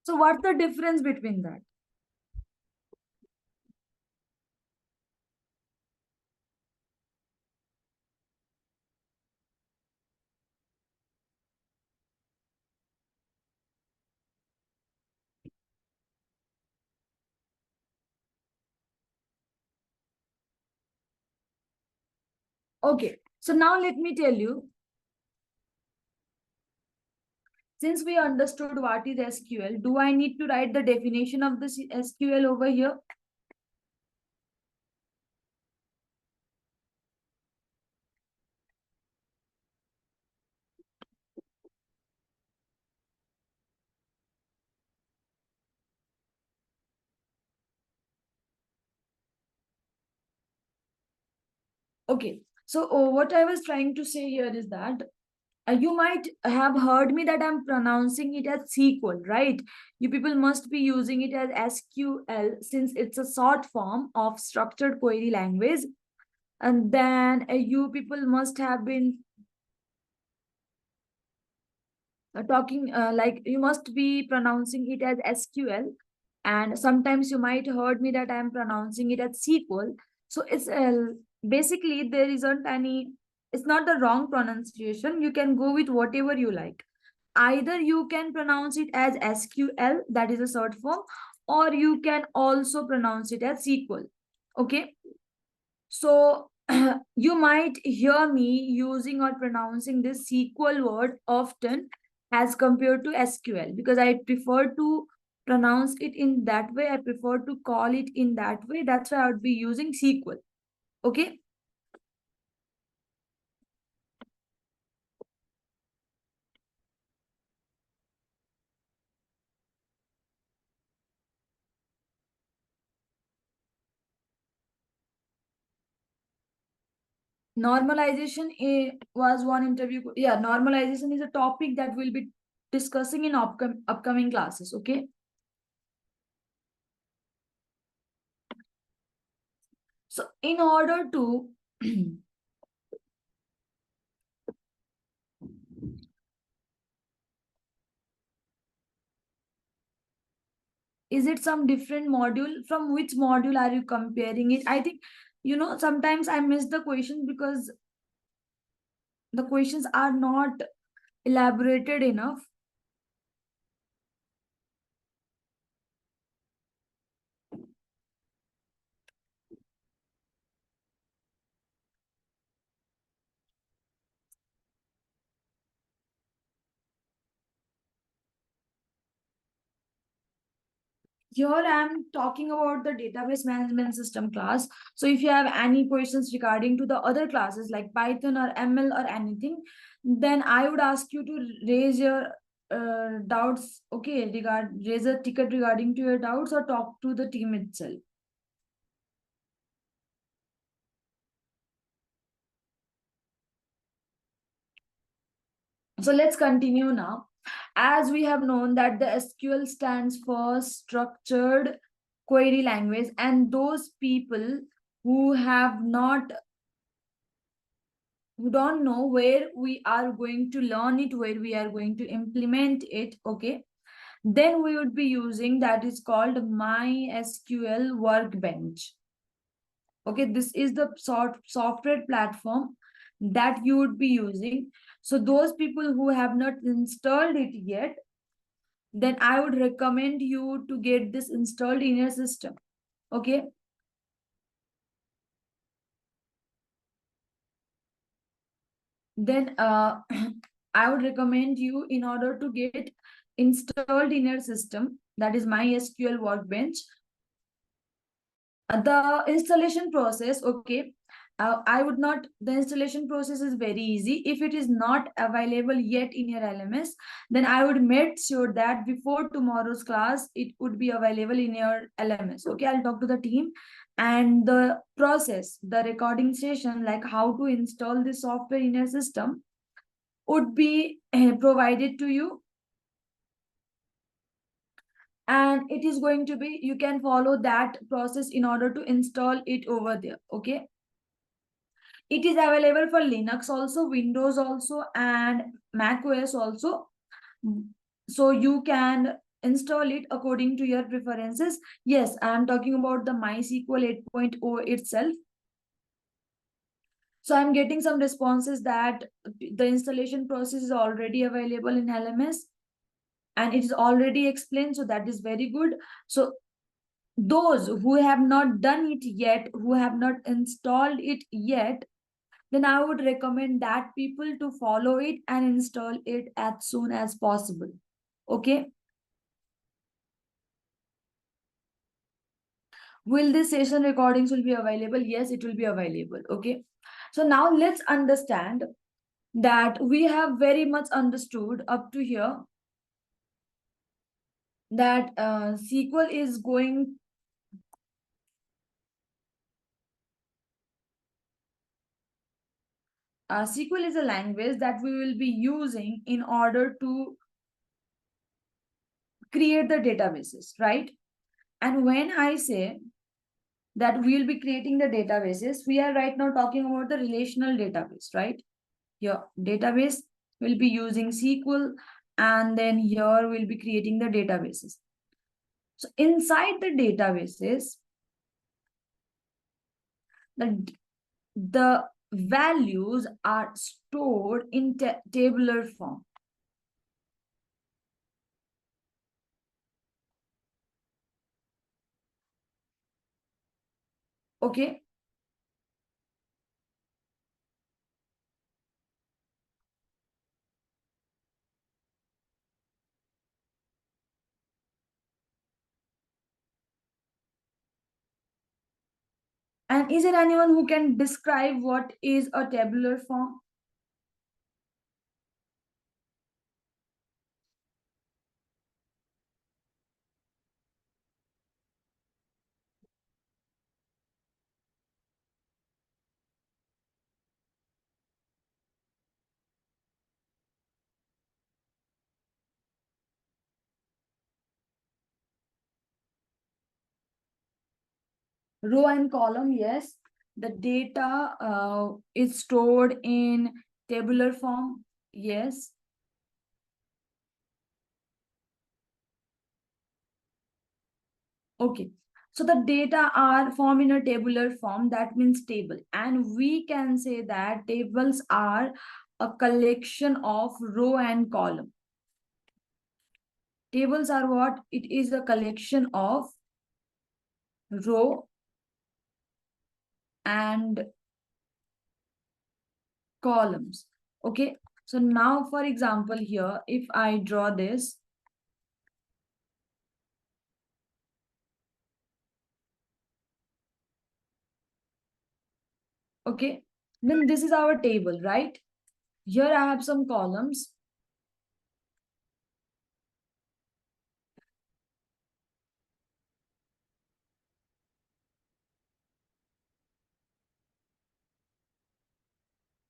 So what's the difference between that? Okay, so now let me tell you, since we understood what is SQL, do I need to write the definition of this SQL over here? Okay, so what I was trying to say here is that you might have heard me that I'm pronouncing it as SQL, right? You people must be using it as SQL since it's a short form of structured query language. And then you people must have been talking like you must be pronouncing it as SQL, and sometimes you might heard me that I am pronouncing it as SQL. So it's basically there isn't any. It's not the wrong pronunciation. You can go with whatever you like. Either you can pronounce it as SQL, that is a short form, or you can also pronounce it as SQL. Okay, so you might hear me using or pronouncing this SQL word often as compared to SQL because I prefer to pronounce it in that way. I prefer to call it in that way. That's why I would be using SQL. Okay. Normalization was one interview. Yeah, normalization is a topic that we'll be discussing in upcoming classes. Okay. So in order to is it some different module? From which module are you comparing it? I think, sometimes I miss the question because the questions are not elaborated enough. Here I'm talking about the database management system class. So if you have any questions regarding to the other classes like Python or ML or anything, then I would ask you to raise your doubts. Okay, raise a ticket regarding to your doubts or talk to the team itself. So let's continue now. As we have known that the SQL stands for structured query language, and those people who have not who don't know where we are going to learn it, where we are going to implement it, okay, then we would be using that is called MySQL Workbench. Okay, this is the software platform that you would be using. So those people who have not installed it yet, then I would recommend you to get this installed in your system. Okay. Then I would recommend you in order to get installed in your system, that is MySQL Workbench. The installation process, okay, I would not, the installation process is very easy. If it is not available yet in your LMS, then I would make sure that before tomorrow's class it would be available in your LMS. Okay, I'll talk to the team, and the process, the recording session, like how to install the software in your system, would be provided to you, and it is going to be, you can follow that process in order to install it over there. Okay, it is available for Linux also, Windows also, and Mac OS also. So you can install it according to your preferences. Yes, I am talking about the MySQL 8.0 itself. So I'm getting some responses that the installation process is already available in LMS and it is already explained. So that is very good. So those who have not done it yet, who have not installed it yet, then I would recommend that people to follow it and install it as soon as possible. Okay. Will this session recordings will be available? Yes, it will be available. Okay. So now let's understand that we have very much understood up to here that SQL is going, SQL is a language that we will be using in order to create the databases, right? And when I say that we'll be creating the databases. We are right now talking about the relational database, right? Here, database will be using SQL, and then here we'll be creating the databases. So inside the databases, the values are stored in tabular form. Okay. And is there anyone who can describe what is a tabular form? Row and column, yes. The data is stored in tabular form, yes. Okay. So the data are formed in a tabular form, that means table. And we can say that tables are a collection of row and column. Tables are what? It is a collection of row and columns. Okay. So now, for example, here, if I draw this, okay, then this is our table, right? Here I have some columns.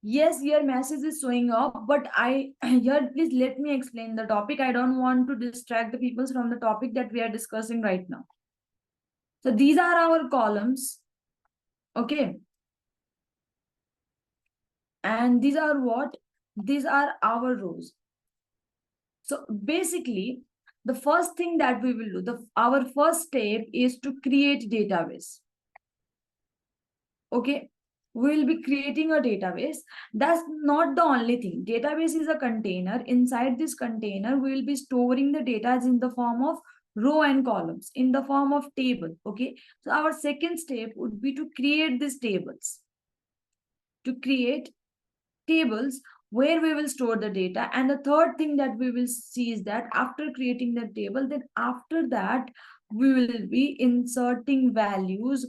Yes, your message is showing up, but I here please let me explain the topic. I don't want to distract the people from the topic that we are discussing right now. So these are our columns, okay? And these are what? These are our rows. So basically, the first thing that we will do, our first step is to create database. Okay, we will be creating a database. That's not the only thing. Database is a container. Inside this container, we will be storing the data in the form of row and columns, in the form of table. Okay, so our second step would be to create these tables, to create tables where we will store the data. And the third thing that we will see is that after creating the table, then after that we will be inserting values,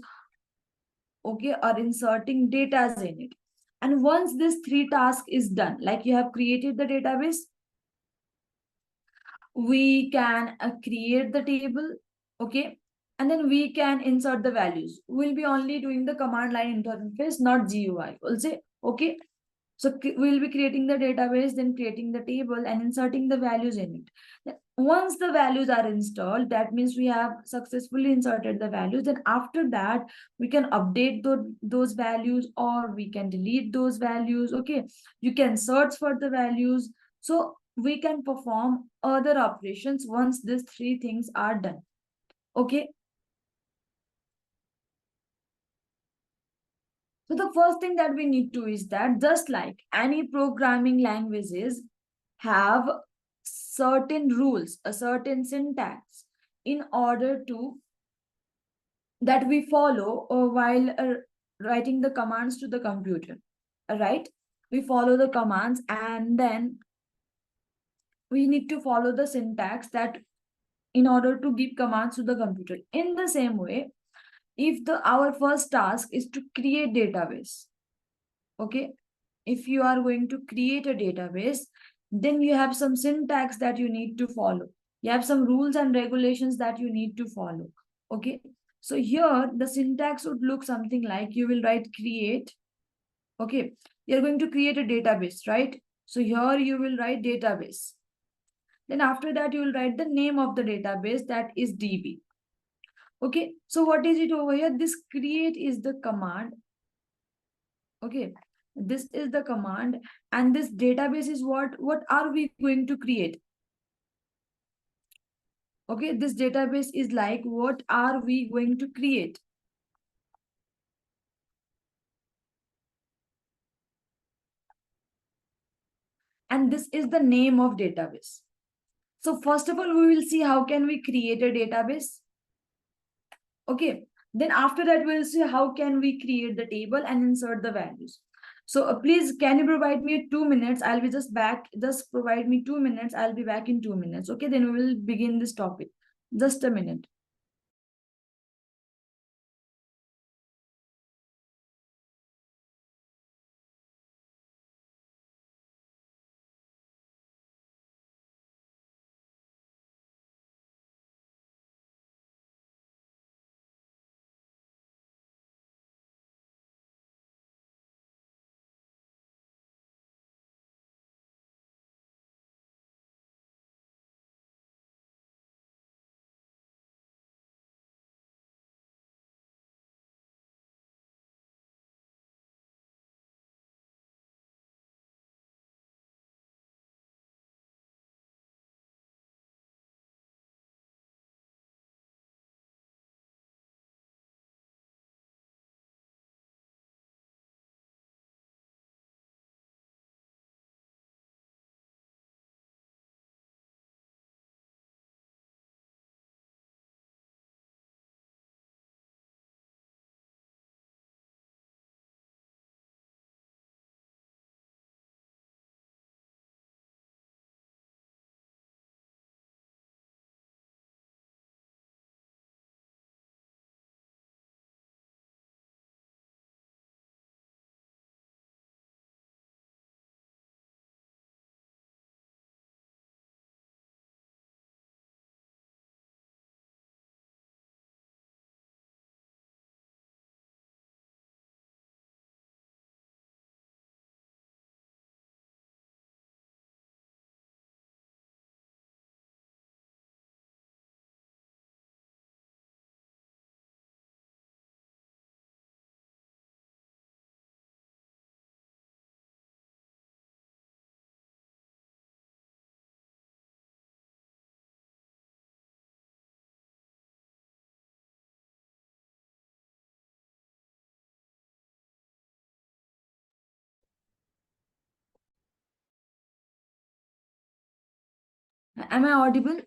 okay, or inserting data in it. And once this three task is done, like you have created the database, we can create the table, okay, and then we can insert the values. We'll be only doing the command line interface, not GUI. We'll say, okay, so we'll be creating the database, then creating the table and inserting the values in it. Once the values are installed, that means we have successfully inserted the values. Then after that, we can update those values, or we can delete those values. Okay, you can search for the values. So we can perform other operations once these three things are done. Okay. So the first thing that we need to is that just like any programming languages have certain rules, a certain syntax in order to that we follow while writing the commands to the computer, right? We follow the commands, and then we need to follow the syntax that in order to give commands to the computer. In the same way, if the our first task is to create database, okay, if you are going to create a database, then you have some syntax that you need to follow. You have some rules and regulations that you need to follow. Okay. So here the syntax would look something like, you will write create. Okay. You're going to create a database, right? So here you will write database. Then after that, you will write the name of the database, that is DB. Okay, so what is it over here? This create is the command. Okay, this is the command, and this database is what are we going to create? Okay, this database is like what are we going to create? And this is the name of database. So first of all, we will see how can we create a database. Okay, then after that we'll see how can we create the table and insert the values. So please, can you provide me 2 minutes? I'll be just back. Just provide me 2 minutes. I'll be back in 2 minutes. Okay, then we will begin this topic. Just a minute. Am I audible?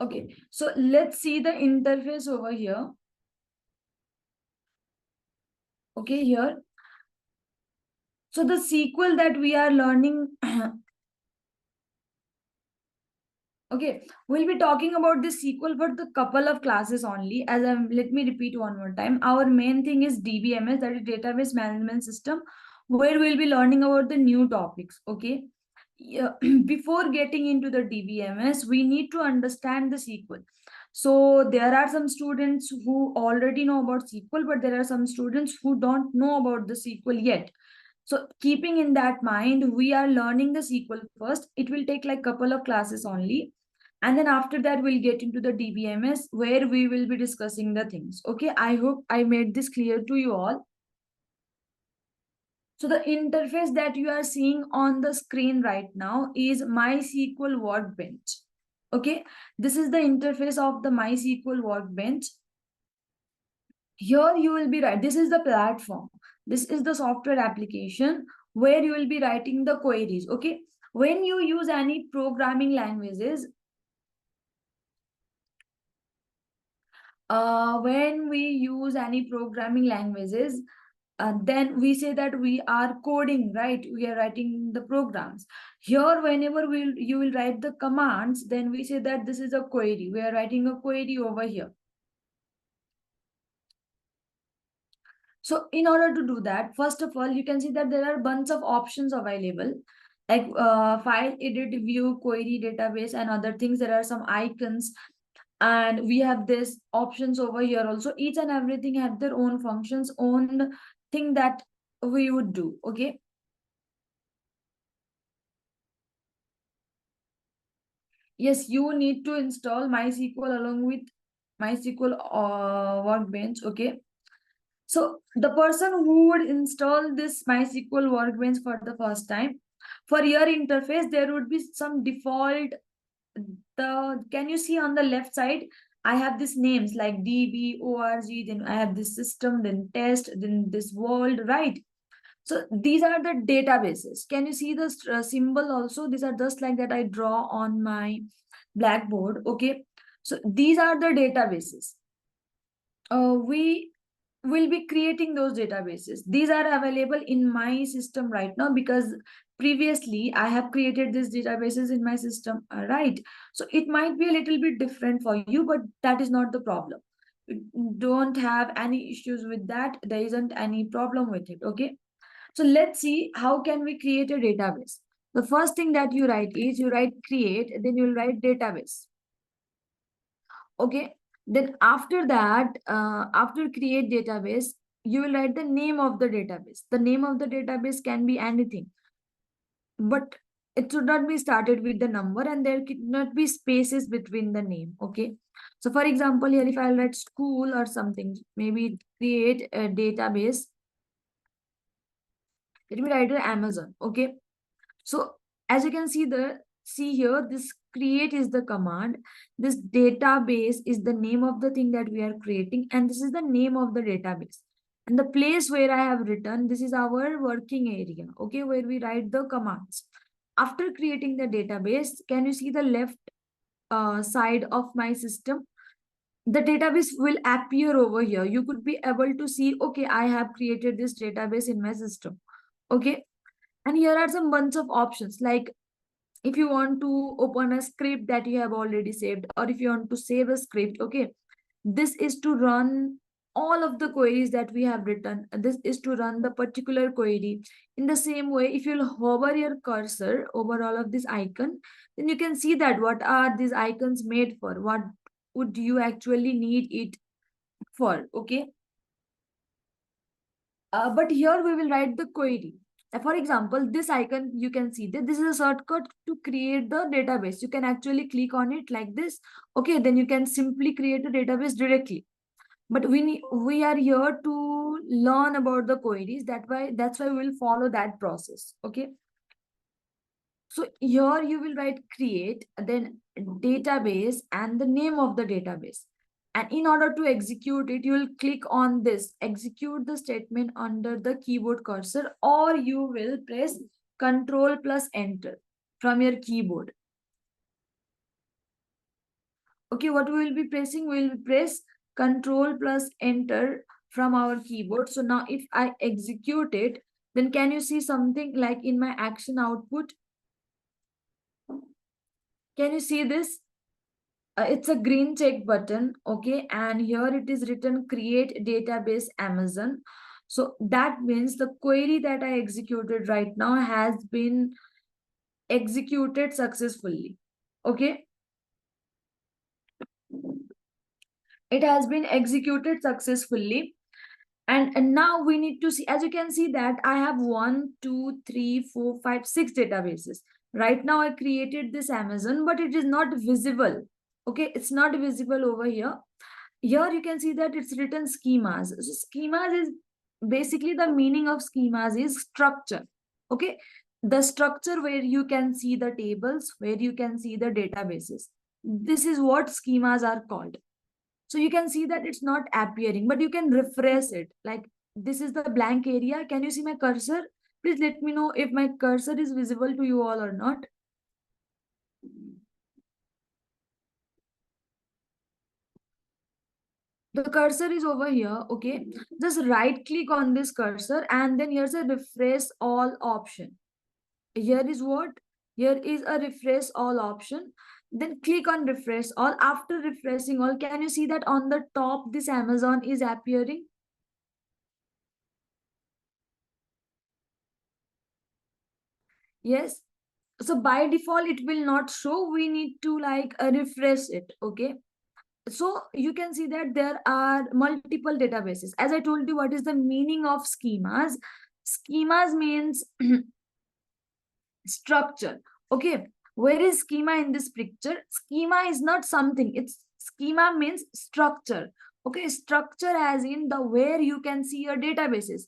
Okay, so let's see the interface over here. Okay, here. So the SQL that we are learning, okay, we'll be talking about this SQL for the couple of classes only. Let me repeat one more time. Our main thing is DBMS, that is Database Management System, where we'll be learning about the new topics. Okay, yeah, before getting into the DBMS, we need to understand the SQL. So there are some students who already know about SQL, but there are some students who don't know about the SQL yet. So keeping in that mind, we are learning the SQL first. It will take like couple of classes only. And then after that, we'll get into the DBMS where we will be discussing the things. Okay, I hope I made this clear to you all. So the interface that you are seeing on the screen right now is MySQL Workbench. Okay, this is the interface of the MySQL Workbench. Here you will be right. This is the platform. This is the software application where you will be writing the queries. Okay, when you use any programming languages, when we use any programming languages, then we say that we are coding, right? We are writing the programs. Here, whenever you will write the commands, then we say that this is a query. We are writing a query over here. So in order to do that, first of all, you can see that there are bunch of options available, like file, edit, view, query, database, and other things. There are some icons, and we have this options over here also. Each and everything have their own functions, own thing that we would do. Okay. yes, you need to install MySQL along with MySQL Workbench. Okay. So the person who would install this MySQL Workbench for the first time, for your interface, there would be some default. The can you see on the left side? I have these names like DB, ORG, then I have this system, then test, then this world, right? So these are the databases. Can you see the symbol also? These are just like that I draw on my blackboard. Okay. So these are the databases. We will be creating those databases. These are available in my system right now because previously I have created these databases in my system, right? So it might be a little bit different for you, but that is not the problem. Don't have any issues with that. There isn't any problem with it. Okay. So let's see how can we create a database. The first thing that you write is you write create, then you'll write database. Okay. Then after that, after create database, you will write the name of the database. The name of the database can be anything, but it should not be started with the number and there could not be spaces between the name. Okay. So for example, here if I write school or something, maybe create a database, let me write Amazon. Okay. So as you can see here, this create is the command. This database is the name of the thing that we are creating, and this is the name of the database. And the place where I have written, this is our working area, okay, where we write the commands. After creating the database, can you see the left side of my system? The database will appear over here. You could be able to see, okay, I have created this database in my system. Okay. And here are some bunch of options like if you want to open a script that you have already saved, or if you want to save a script. Okay, this is to run all of the queries that we have written. This is to run the particular query. In the same way, if you'll hover your cursor over all of this icon, then you can see that what are these icons made for, what would you actually need it for. Okay. But here we will write the query. For example, this icon, you can see that this is a shortcut to create the database. You can actually click on it like this. Okay, then you can simply create a database directly. But we are here to learn about the queries. That's why we'll follow that process. Okay. So here you will write create, then database and the name of the database. And in order to execute it, you will click on this, execute the statement under the keyboard cursor, or you will press Control plus Enter from your keyboard. Okay, what we will be pressing? We will press Control plus Enter from our keyboard. So now if I execute it, then can you see something like in my action output? Can you see this? It's a green check button. Okay. And here it is written create database Amazon. So that means the query that I executed right now has been executed successfully. Okay. It has been executed successfully. And now we need to see, as you can see that I have 1, 2, 3, 4, 5, 6 databases. Right now I created this Amazon, but it is not visible. Okay. It's not visible over here. Here you can see that it's written schemas. So schemas is basically the meaning of schemas is structure. Okay. The structure where you can see the tables, where you can see the databases. This is what schemas are called. So you can see that it's not appearing, but you can refresh it. Like this is the blank area. Can you see my cursor? Please let me know if my cursor is visible to you all or not. The cursor is over here. Okay. Just right click on this cursor and then here's a refresh all option. Here is what? Here is a refresh all option. Then click on refresh all. After refreshing all, can you see that on the top this Amazon is appearing? Yes. So by default, it will not show. We need to like refresh it. Okay. So you can see that there are multiple databases. As I told you, what is the meaning of schemas? Schemas means structure. Okay. Where is schema in this picture? Schema is not something. It's schema means structure. Okay, structure as in the where you can see your databases.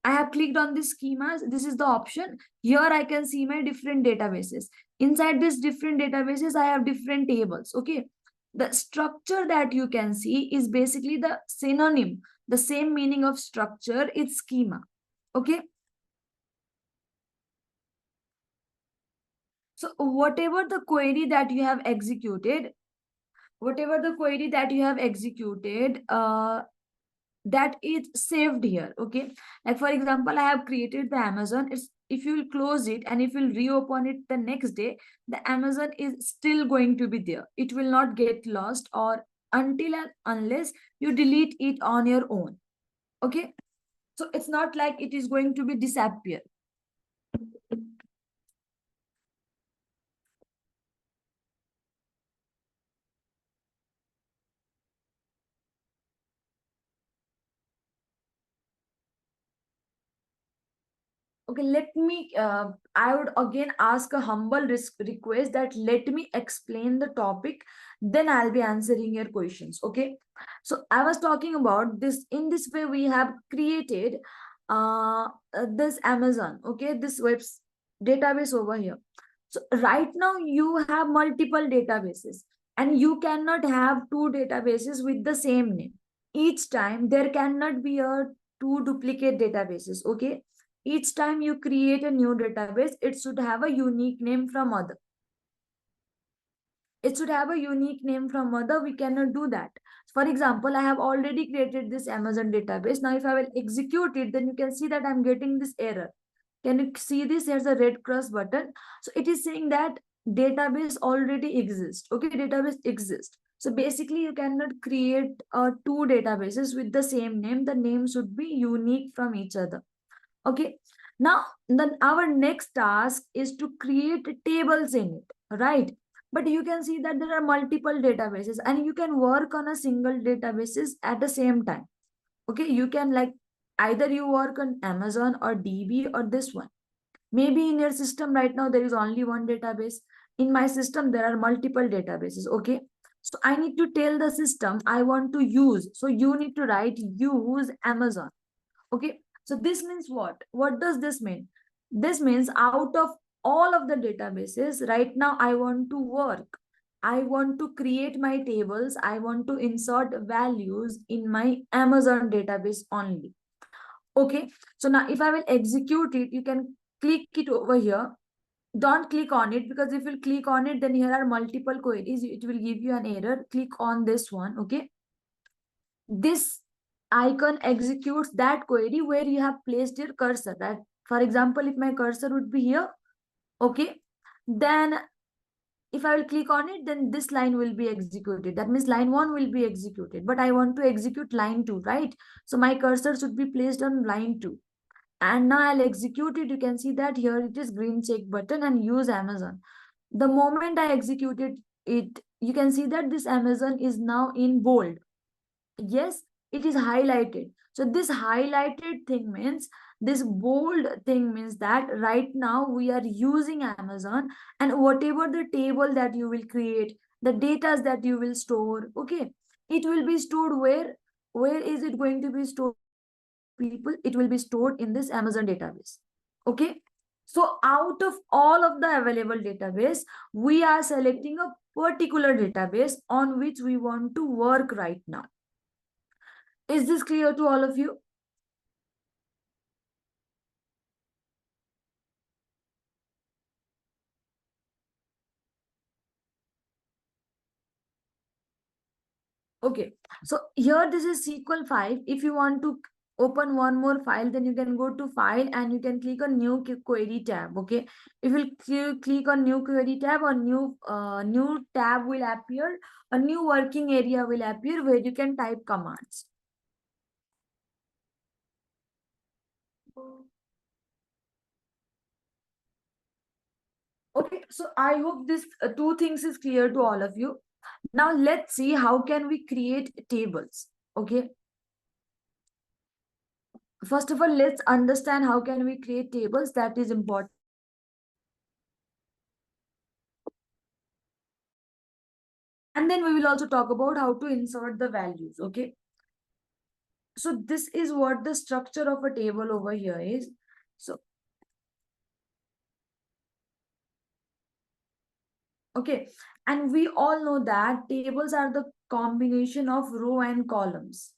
I have clicked on this schemas. This is the option. Here I can see my different databases. Inside these different databases, I have different tables. Okay. The structure that you can see is basically the synonym. The same meaning of structure is schema. Okay. So whatever the query that you have executed, whatever the query that you have executed, that is saved here. Okay, like for example, I have created the Amazon. It's, if you will close it and if you'll reopen it the next day, the Amazon is still going to be there. It will not get lost or until and unless you delete it on your own. Okay, so it's not like it is going to be disappear. Okay, let me, I would again ask a humble request that let me explain the topic, then I'll be answering your questions. Okay. So I was talking about this, in this way, we have created this Amazon, okay, this web database over here. So right now you have multiple databases and you cannot have two databases with the same name. Each time there cannot be a two duplicate databases. Okay, each time you create a new database, it should have a unique name from other. It should have a unique name from other. We cannot do that. For example, I have already created this Amazon database. Now, if I will execute it, then you can see that I'm getting this error. Can you see this? There's a red cross button. So it is saying that database already exists. Okay, database exists. So basically, you cannot create two databases with the same name. The name should be unique from each other. Okay, now then our next task is to create tables in it, right? But you can see that there are multiple databases and you can work on a single databases at the same time. Okay, you can like either you work on Amazon or DB or this one. Maybe in your system right now there is only one database. In my system there are multiple databases. Okay, so I need to tell the system I want to use, so you need to write use Amazon. Okay, so this means what does this mean? This means out of all of the databases right now, I want to work, I want to create my tables, I want to insert values in my Amazon database only. Okay, so now if I will execute it, you can click it over here. Don't click on it, because if you click on it, then here are multiple queries, it will give you an error. Click on this one. Okay, this icon executes that query where you have placed your cursor. That, for example, if my cursor would be here, okay, then if I will click on it, then this line will be executed. That means line 1 will be executed, but I want to execute line 2, right? So my cursor should be placed on line 2, and now I'll execute it. You can see that here it is green check button and use Amazon. The moment I executed it, you can see that this Amazon is now in bold. Yes, it is highlighted. So this highlighted thing means, this bold thing means that right now we are using Amazon, and whatever the table that you will create, the data that you will store, okay, it will be stored where is it going to be stored, people? It will be stored in this Amazon database. Okay, so out of all of the available database, we are selecting a particular database on which we want to work right now. Is this clear to all of you? Okay. So here this is SQL 5. If you want to open one more file, then you can go to file and you can click on new query tab. Okay. If you click on new query tab, or new tab will appear, a new working area will appear where you can type commands. Okay, so I hope this two things is clear to all of you. Now let's see how can we create tables. Okay, first of all, let's understand how can we create tables. That is important. And then we will also talk about how to insert the values. Okay, so this is what the structure of a table over here is. So okay, and we all know that tables are the combination of row and columns.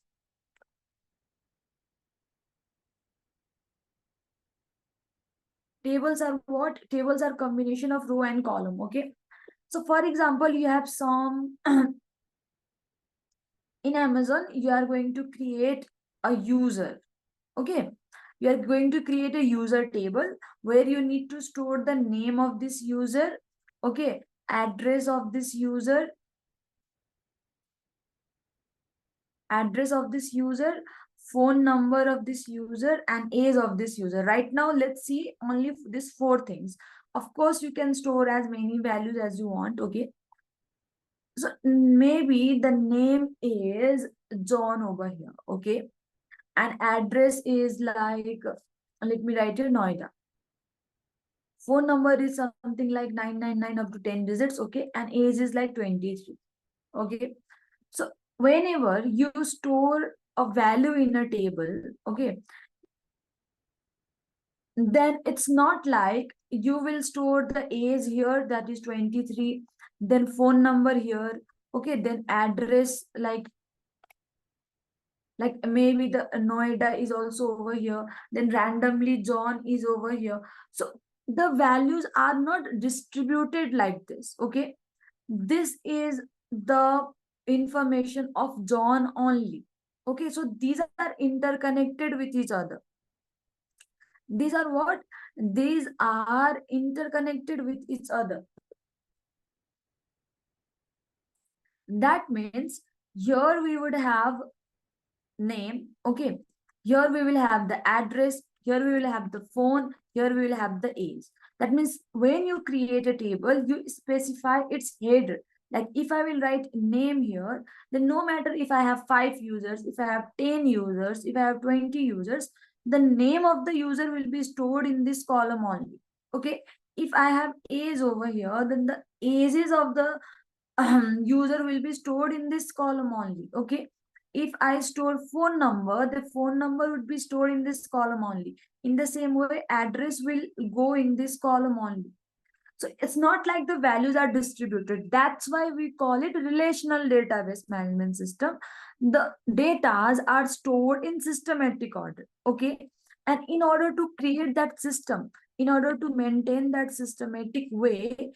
Tables are what? Tables are combination of row and column. Okay, so for example, you have some in Amazon, you are going to create a user. Okay, you are going to create a user table where you need to store the name of this user, okay, address of this user, phone number of this user, and age of this user. Right now, let's see only these four things. Of course, you can store as many values as you want. Okay, so maybe the name is John over here. Okay, and address is like, let me write here, Noida. Phone number is something like 999 up to 10 digits. Okay, and age is like 23. Okay, so whenever you store a value in a table, okay, then it's not like you will store the age here, that is 23, then phone number here, okay, then address like maybe the Noida is also over here, then randomly John is over here. So the values are not distributed like this. Okay, this is the information of John only. Okay, so these are interconnected with each other. These are what? These are interconnected with each other. That means here we would have name. Okay, here we will have the address, here we will have the phone, here we will have the age. That means when you create a table, you specify its header. Like if I will write name here, then no matter if I have 5 users, if I have 10 users, if I have 20 users, the name of the user will be stored in this column only. Okay, if I have age over here, then the ages of the user will be stored in this column only. Okay, if I store phone number, the phone number would be stored in this column only. In the same way, address will go in this column only. So it's not like the values are distributed. That's why we call it relational database management system. The datas are stored in systematic order. Okay, and in order to create that system, in order to maintain that systematic way,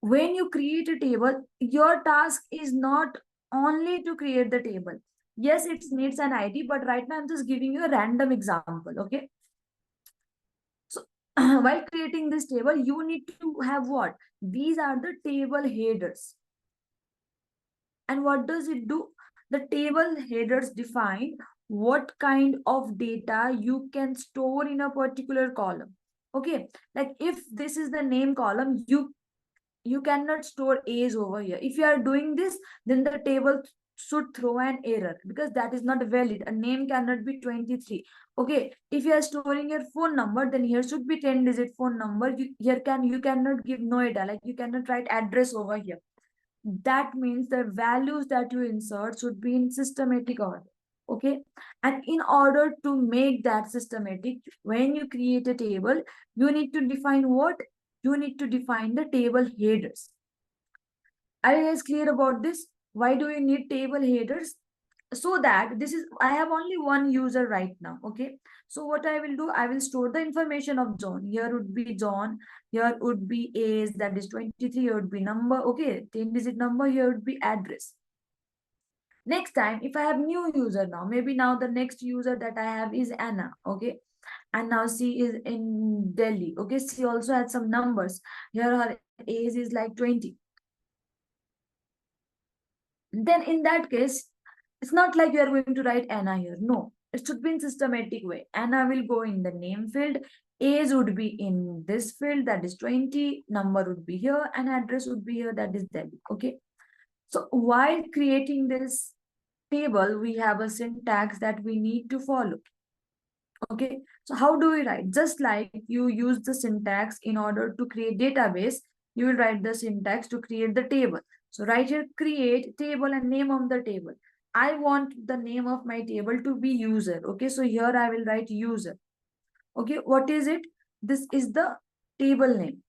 when you create a table, your task is not only to create the table. Yes, it needs an ID, but right now I'm just giving you a random example. Okay, so while creating this table, you need to have what? These are the table headers. And what does it do? The table headers define what kind of data you can store in a particular column. Okay, like if this is the name column, you cannot store age over here. If you are doing this, then the table should throw an error because that is not valid. A name cannot be 23. Okay, if you are storing your phone number, then here should be 10-digit phone number. You cannot give Noida, like you cannot write address over here. That means the values that you insert should be in systematic order. Okay, and in order to make that systematic, when you create a table, you need to define what? You need to define the table headers. Are you guys clear about this? Why do you need table headers? So that this is, I have only one user right now. Okay, so what I will do, I will store the information of John. Here would be John, here would be age, that is 23, here would be number. Okay, 10-digit number, here would be address. Next time, if I have new user now, maybe now the next user that I have is Anna. Okay, and now she is in Delhi. Okay, she also had some numbers. Here her age is like 20. Then in that case, it's not like you are going to write Anna here. No, it should be in systematic way. Anna will go in the name field. Age would be in this field, that is 20. Number would be here, and address would be here, that is Delhi. Okay. So while creating this table, we have a syntax that we need to follow. Okay, so how do we write? Just like you use the syntax in order to create database, you will write the syntax to create the table. So right here, create table and name of the table. I want the name of my table to be user. Okay, so here I will write user. Okay, what is it? This is the table name.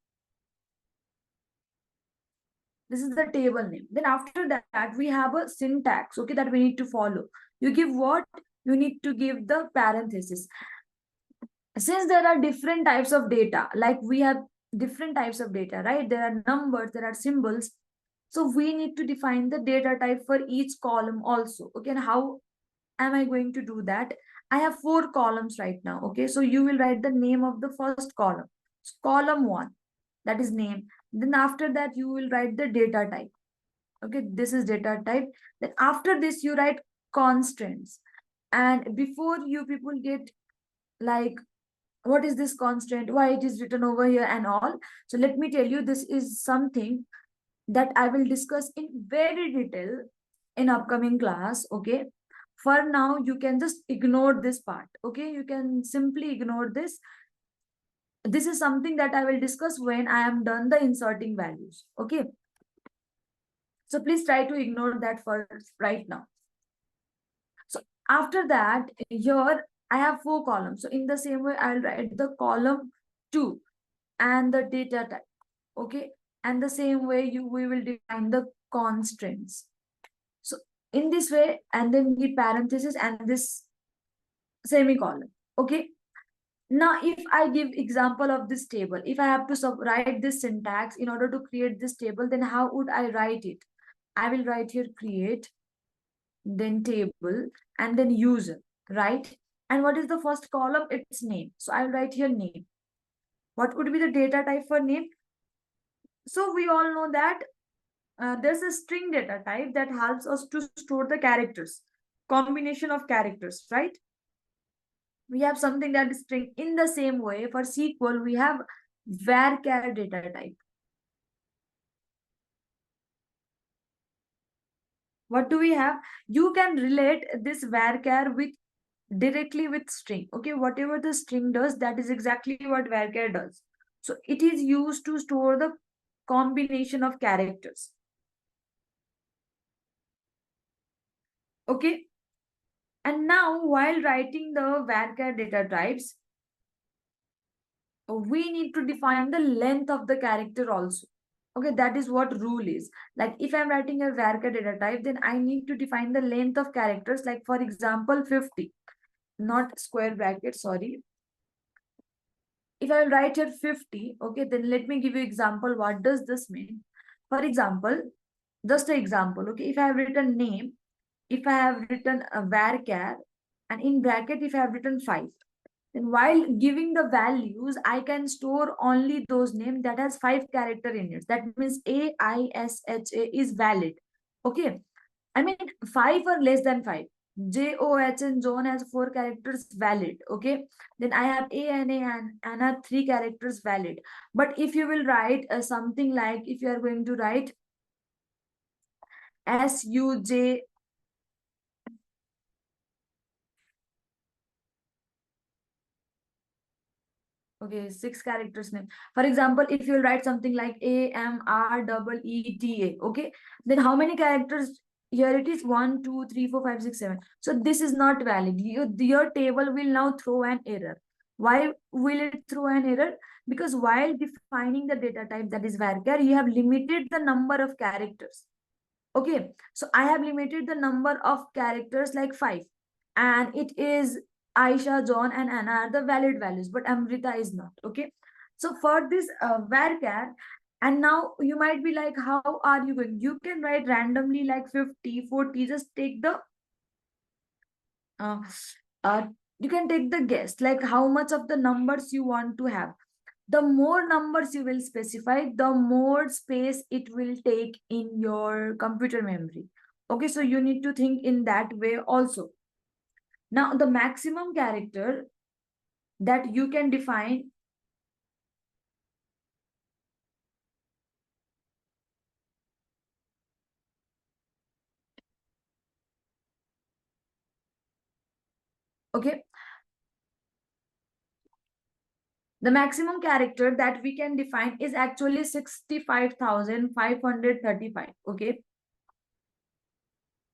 This is the table name. Then after that, we have a syntax, okay, that we need to follow. You give what? You need to give the parenthesis. Since there are different types of data, like we have different types of data, right? There are numbers, there are symbols. So we need to define the data type for each column also. Okay, and how am I going to do that? I have 4 columns right now. Okay, so you will write the name of the first column. So column 1, that is name. Then after that, you will write the data type. Okay, this is data type. Then after this, you write constants. And before you people get like, what is this constant, why it is written over here and all, so let me tell you, this is something that I will discuss in very detail in upcoming class. Okay, for now you can just ignore this part. Okay, you can simply ignore this. This is something that I will discuss when I am done the inserting values. Okay, so please try to ignore that for right now. So after that, here I have 4 columns. So in the same way, I'll write the column 2 and the data type. Okay, and the same way we will define the constraints. So in this way, and then the parenthesis and this semicolon. Okay, now if I give example of this table, if I have to write this syntax in order to create this table, then how would I write it? I will write here create, then table, and then user, right? And what is the first column? Its name. So I'll write here name. What would be the data type for name? So we all know that there's a string data type that helps us to store the characters, combination of characters, right? We have something that is string. In the same way, for SQL, we have varchar data type. What do we have? You can relate this varchar with directly with string. Okay, whatever the string does, that is exactly what varchar does. So it is used to store the combination of characters. Okay, and now while writing the varchar data types, we need to define the length of the character also. Okay, that is what rule is. Like if I'm writing a varchar data type, then I need to define the length of characters. Like for example, 50, not square bracket, sorry. If I write here 50, okay, then let me give you example. What does this mean? For example, just an example, okay, if I have written name, if I have written a varchar, and in bracket, if I have written 5, then while giving the values, I can store only those names that has 5 character in it. That means AISHA is valid. Okay. I mean, 5 or less than 5. JOH and John has 4 characters valid. Okay. Then I have ANA and Anna 3 characters valid. But if you will write something like, if you are going to write SUJ, okay, 6 characters name. For example, if you write something like AMREETA, okay, then how many characters? Here it is 1, 2, 3, 4, 5, 6, 7. So this is not valid. Your table will now throw an error. Why will it throw an error? Because while defining the data type, that is varchar, you have limited the number of characters. Okay, so I have limited the number of characters like 5, and it is Aisha, John, and Anna are the valid values, but Amrita is not. Okay, so for this varchar, and now you might be like, how are you going? You can write randomly like 50, 40, just take the uh, uh, you can take the guess like how much of the numbers you want to have. The more numbers you will specify, the more space it will take in your computer memory. Okay, so you need to think in that way also. Now, the maximum character that you can define, okay, The maximum character that we can define is actually 65,535. Okay.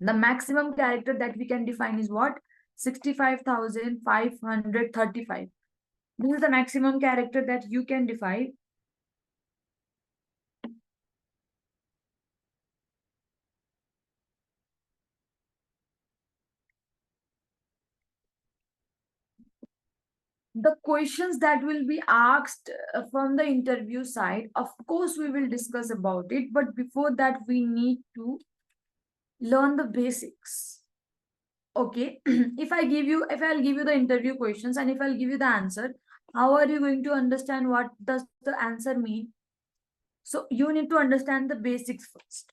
The maximum character that we can define is what? 65,535. This is the maximum character that you can define. The questions that will be asked from the interview side, of course, we will discuss about it. But before that, we need to learn the basics. Okay. If I'll give you the interview questions and if I'll give you the answer, how are you going to understand what does the answer mean? So you need to understand the basics first.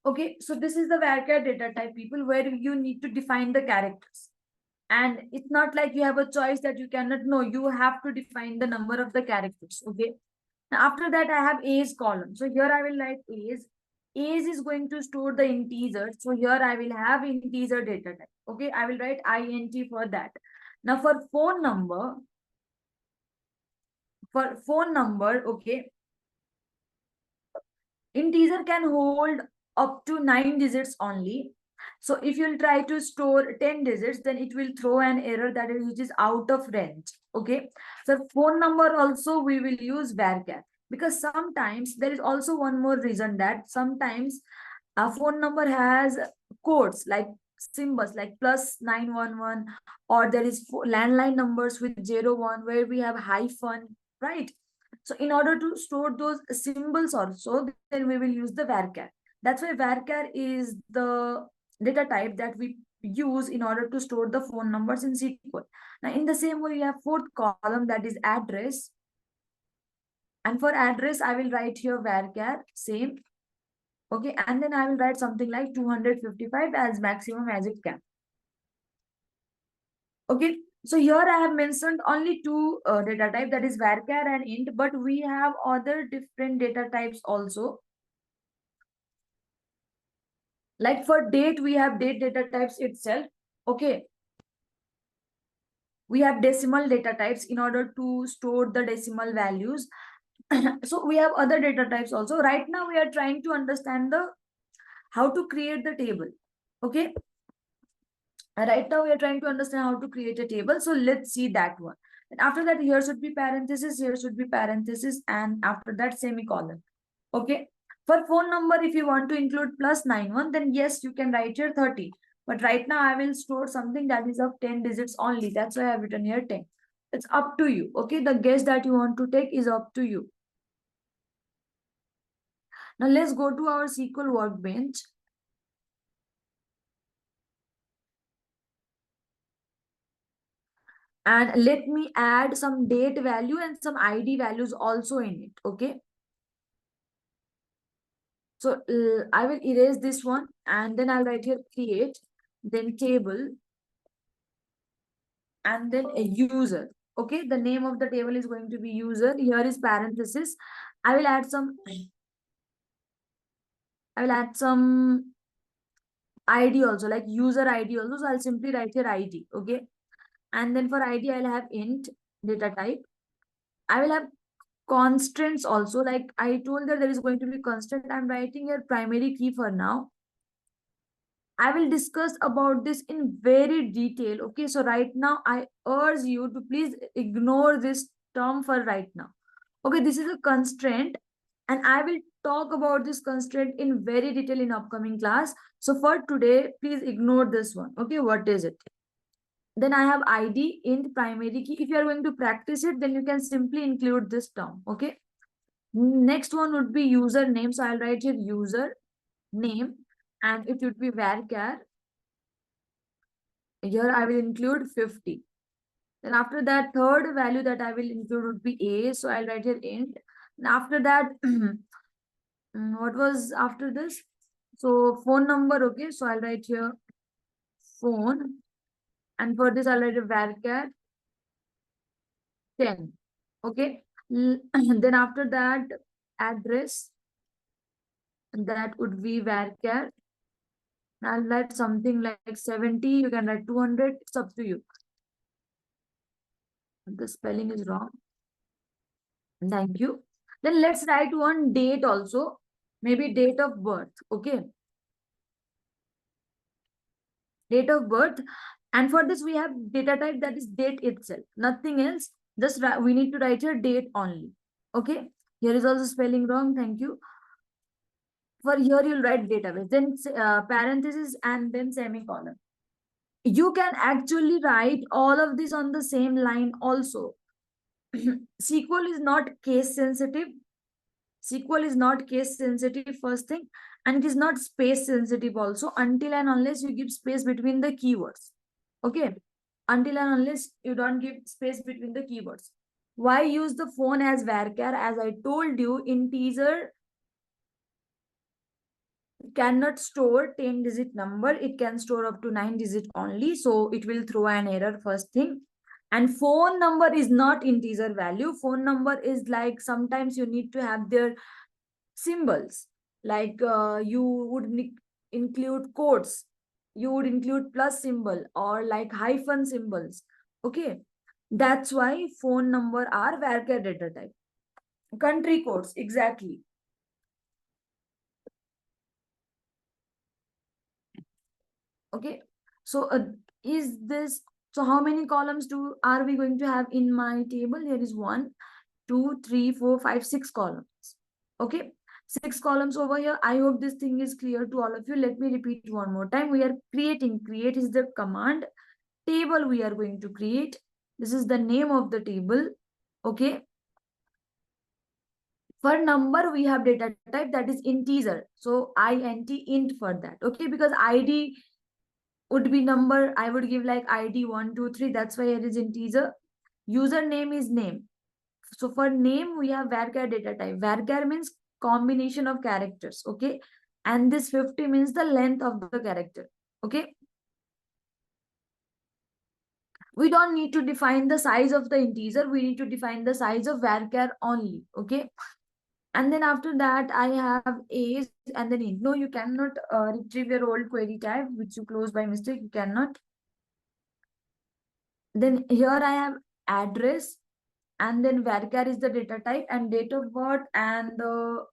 Okay, so this is the varchar data type, people, where you need to define the characters. And it's not like you have a choice that you cannot know. You have to define the number of the characters. Okay. Now after that, I have A's column. So here I will write A's. A's is going to store the integer. So here I will have integer data type. Okay, I will write int for that. Now for phone number, okay, integer can hold up to 9 digits only. So if you'll try to store 10 digits, then it will throw an error that is which is out of range. Okay. So phone number also we will use varchar, because sometimes there is also one more reason that sometimes a phone number has codes like symbols like +911, or there is landline numbers with 01 where we have hyphen, right? So in order to store those symbols also, then we will use the varchar. That's why varchar is the data type that we use in order to store the phone numbers in SQL. Now, in the same way, we have fourth column, that is address. And for address, I will write here varchar, same. Okay, and then I will write something like 255 as maximum as it can. Okay, so here I have mentioned only two data type, that is varchar and int, but we have other different data types also. Like for date, we have date data types itself. Okay, we have decimal data types in order to store the decimal values. So we have other data types also. Right now we are trying to understand the how to create the table. Okay, right now we are trying to understand how to create a table. So let's see that one. And after that, here should be parenthesis, here should be parenthesis, and after that semicolon. Okay. For phone number, if you want to include +91, then yes, you can write here 30. But right now I will store something that is of 10 digits only. That's why I've written here 10. It's up to you. Okay. The guess that you want to take is up to you. Now let's go to our SQL workbench. And let me add some date value and some ID values also in it. Okay. So I will erase this one and then I'll write here create, then table, and then a user. Okay, the name of the table is going to be user. Here is parenthesis. I will add some ID also, like user ID also. So I'll simply write here ID. Okay. And then for ID, I'll have int data type. I will have constraints also. Like I told that there is going to be constant. I'm writing here primary key for now. I will discuss about this in very detail. Okay, so right now I urge you to please ignore this term for right now. Okay, this is a constraint and I will talk about this constraint in very detail in upcoming class. So for today, please ignore this one. Okay, what is it? Then I have ID in primary key. If you are going to practice it, then you can simply include this term. Okay. Next one would be username. So I'll write here user name and it would be varchar. Here I will include 50. Then after that, third value that I will include would be A. So I'll write here int. And after that, what was after this? So phone number, okay. So I'll write here phone. And for this, I'll write a varchar 10. Okay. Then after that, address. That would be varchar. I'll write something like 70. You can write 200. It's up to you. The spelling is wrong. Thank you. Then let's write one date also. Maybe date of birth. Okay. Date of birth. And for this, we have data type that is date itself. Nothing else. Just we need to write here date only. Okay. Here is also spelling wrong. Thank you. For here, you'll write database, then parenthesis, and then semicolon. You can actually write all of this on the same line also. SQL is not case sensitive. SQL is not case sensitive, first thing, and it is not space sensitive also until and unless you give space between the keywords. Okay. Until and unless you don't give space between the keywords. Why use the phone as varchar? As I told you, integer cannot store 10-digit number. It can store up to 9-digit only. So it will throw an error, first thing. And phone number is not integer value. Phone number is like sometimes you need to have their symbols. Like you would include quotes. You would include plus symbol or like hyphen symbols. Okay. That's why phone number are varchar data type. Country codes, exactly. Okay. So is this, so how many columns are we going to have in my table? Here is 1, 2, 3, 4, 5, 6 columns. Okay. 6 columns over here. I hope this thing is clear to all of you. Let me repeat one more time. We are creating. Create is the command. Table we are going to create. This is the name of the table. Okay. For number, we have data type that is integer. So int for that. Okay. Because ID would be number. I would give like ID 1, 2, 3. That's why it is integer. Username is name. So for name, we have varchar data type. Varchar means combination of characters. Okay. And this 50 means the length of the character. Okay. We don't need to define the size of the integer. We need to define the size of varchar only. Okay. And then after that, I have age and then int. No, you cannot retrieve your old query type, which you closed by mistake. You cannot. Then here I have address, and then varchar is the data type, and date of birth and the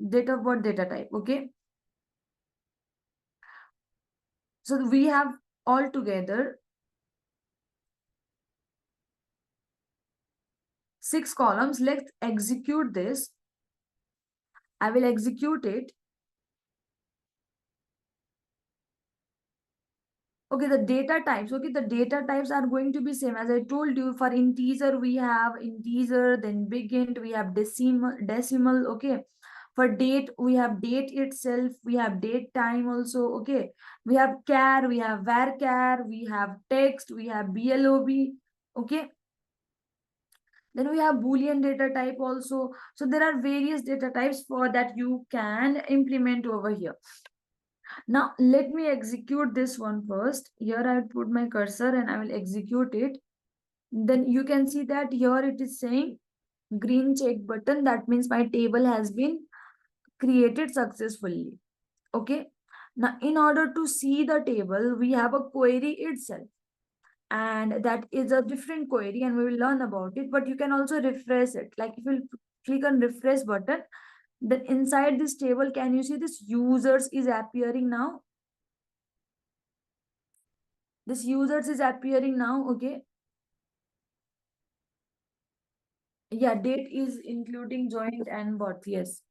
date of birth data type. Okay. So we have all together 6 columns. Let's execute this. I will execute it. Okay, the data types. Okay, the data types are going to be same. As I told you, for integer, we have integer, then big int, we have decimal. Okay. For date, we have date itself, we have date time also. Okay. We have char, we have varchar, we have text, we have blob. Okay. Then we have Boolean data type also. So there are various data types for that you can implement over here. Now, let me execute this one first. Here I will put my cursor and I will execute it. Then you can see that here it is saying green check button. That means my table has been created successfully. Okay. Now, in order to see the table, we have a query itself. And that is a different query and we will learn about it. But you can also refresh it. Like if you click on refresh button, then inside this table, can you see this users is appearing now? This users is appearing now. Okay. Yeah, date is including joint and birth. Yes.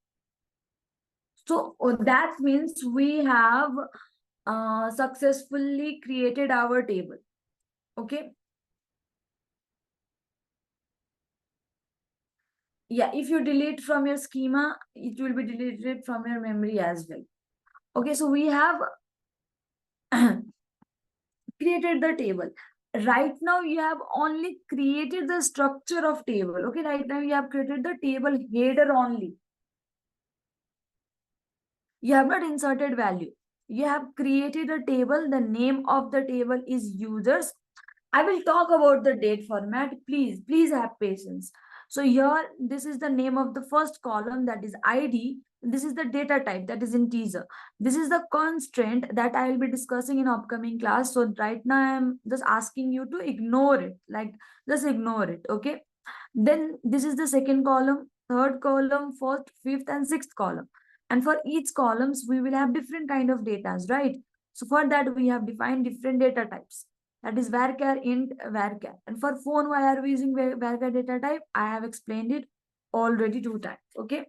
So that means we have successfully created our table. Okay. Yeah, if you delete from your schema, it will be deleted from your memory as well. Okay, so we have created the table. Right now, you have only created the structure of table. Okay, right now you have created the table header only. You have not inserted value. You have created a table. The name of the table is users. I will talk about the date format. Please have patience. So here, this is the name of the first column, that is ID. This is the data type, that is integer. This is the constraint that I will be discussing in upcoming class. So right now I am just asking you to ignore it, like just ignore it. Okay, then this is the second column, third column, fourth, fifth and sixth column. And for each columns we will have different kind of data, right? So for that we have defined different data types, that is varchar, int, varchar. And for phone, why are we using varchar data type? I have explained it already 2 times. Okay,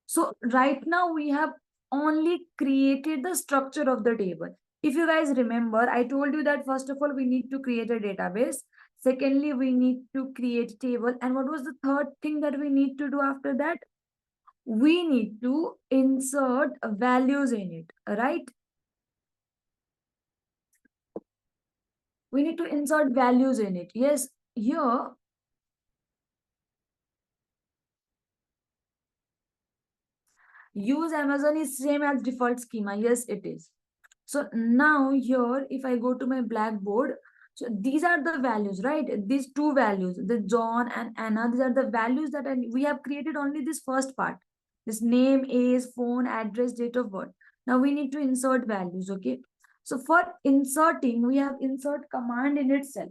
so right now we have only created the structure of the table. If you guys remember, I told you that first of all, we need to create a database. Secondly, we need to create table. And what was the third thing that we need to do after that? We need to insert values in it, right? We need to insert values in it. Yes, here, use Amazon is same as default schema. Yes, it is. So now here, if I go to my blackboard, so these are the values, right? These two values, the John and Anna, these are the values that we have created only this first part. This name, age, phone, address, date of birth. Now we need to insert values, okay? So for inserting, we have insert command in itself.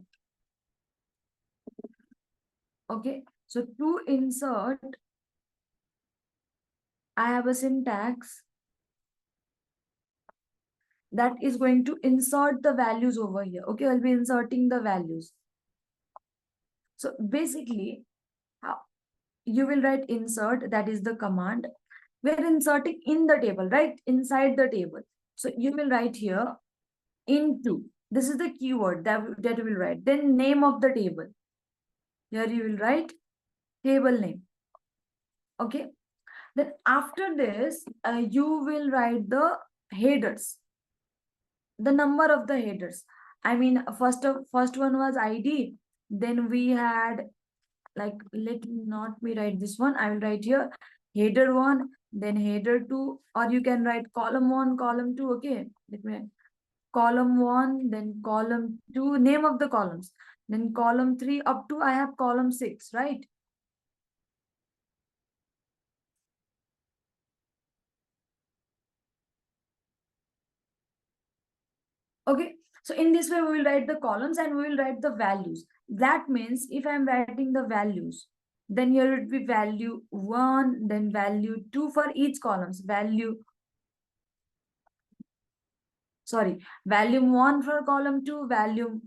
Okay, so to insert, I have a syntax that is going to insert the values over here. Okay, I'll be inserting the values. So basically, you will write insert, that is the command. We're inserting in the table, right? Inside the table. So you will write here into. This is the keyword that you will write. Then name of the table. Here you will write table name. Okay. Then after this, you will write the headers. The number of the headers. I mean, first one was ID. Then we had, like, let me not me write this one. I will write here header 1, then header 2, or you can write column 1, column 2. Okay, let me column 1, then column 2, name of the columns, then column 3 up to I have column 6, right? Okay, so in this way we will write the columns and we will write the values. That means if I'm writing the values, then here would be value 1, then value 2 for each columns, value 1 for column 2,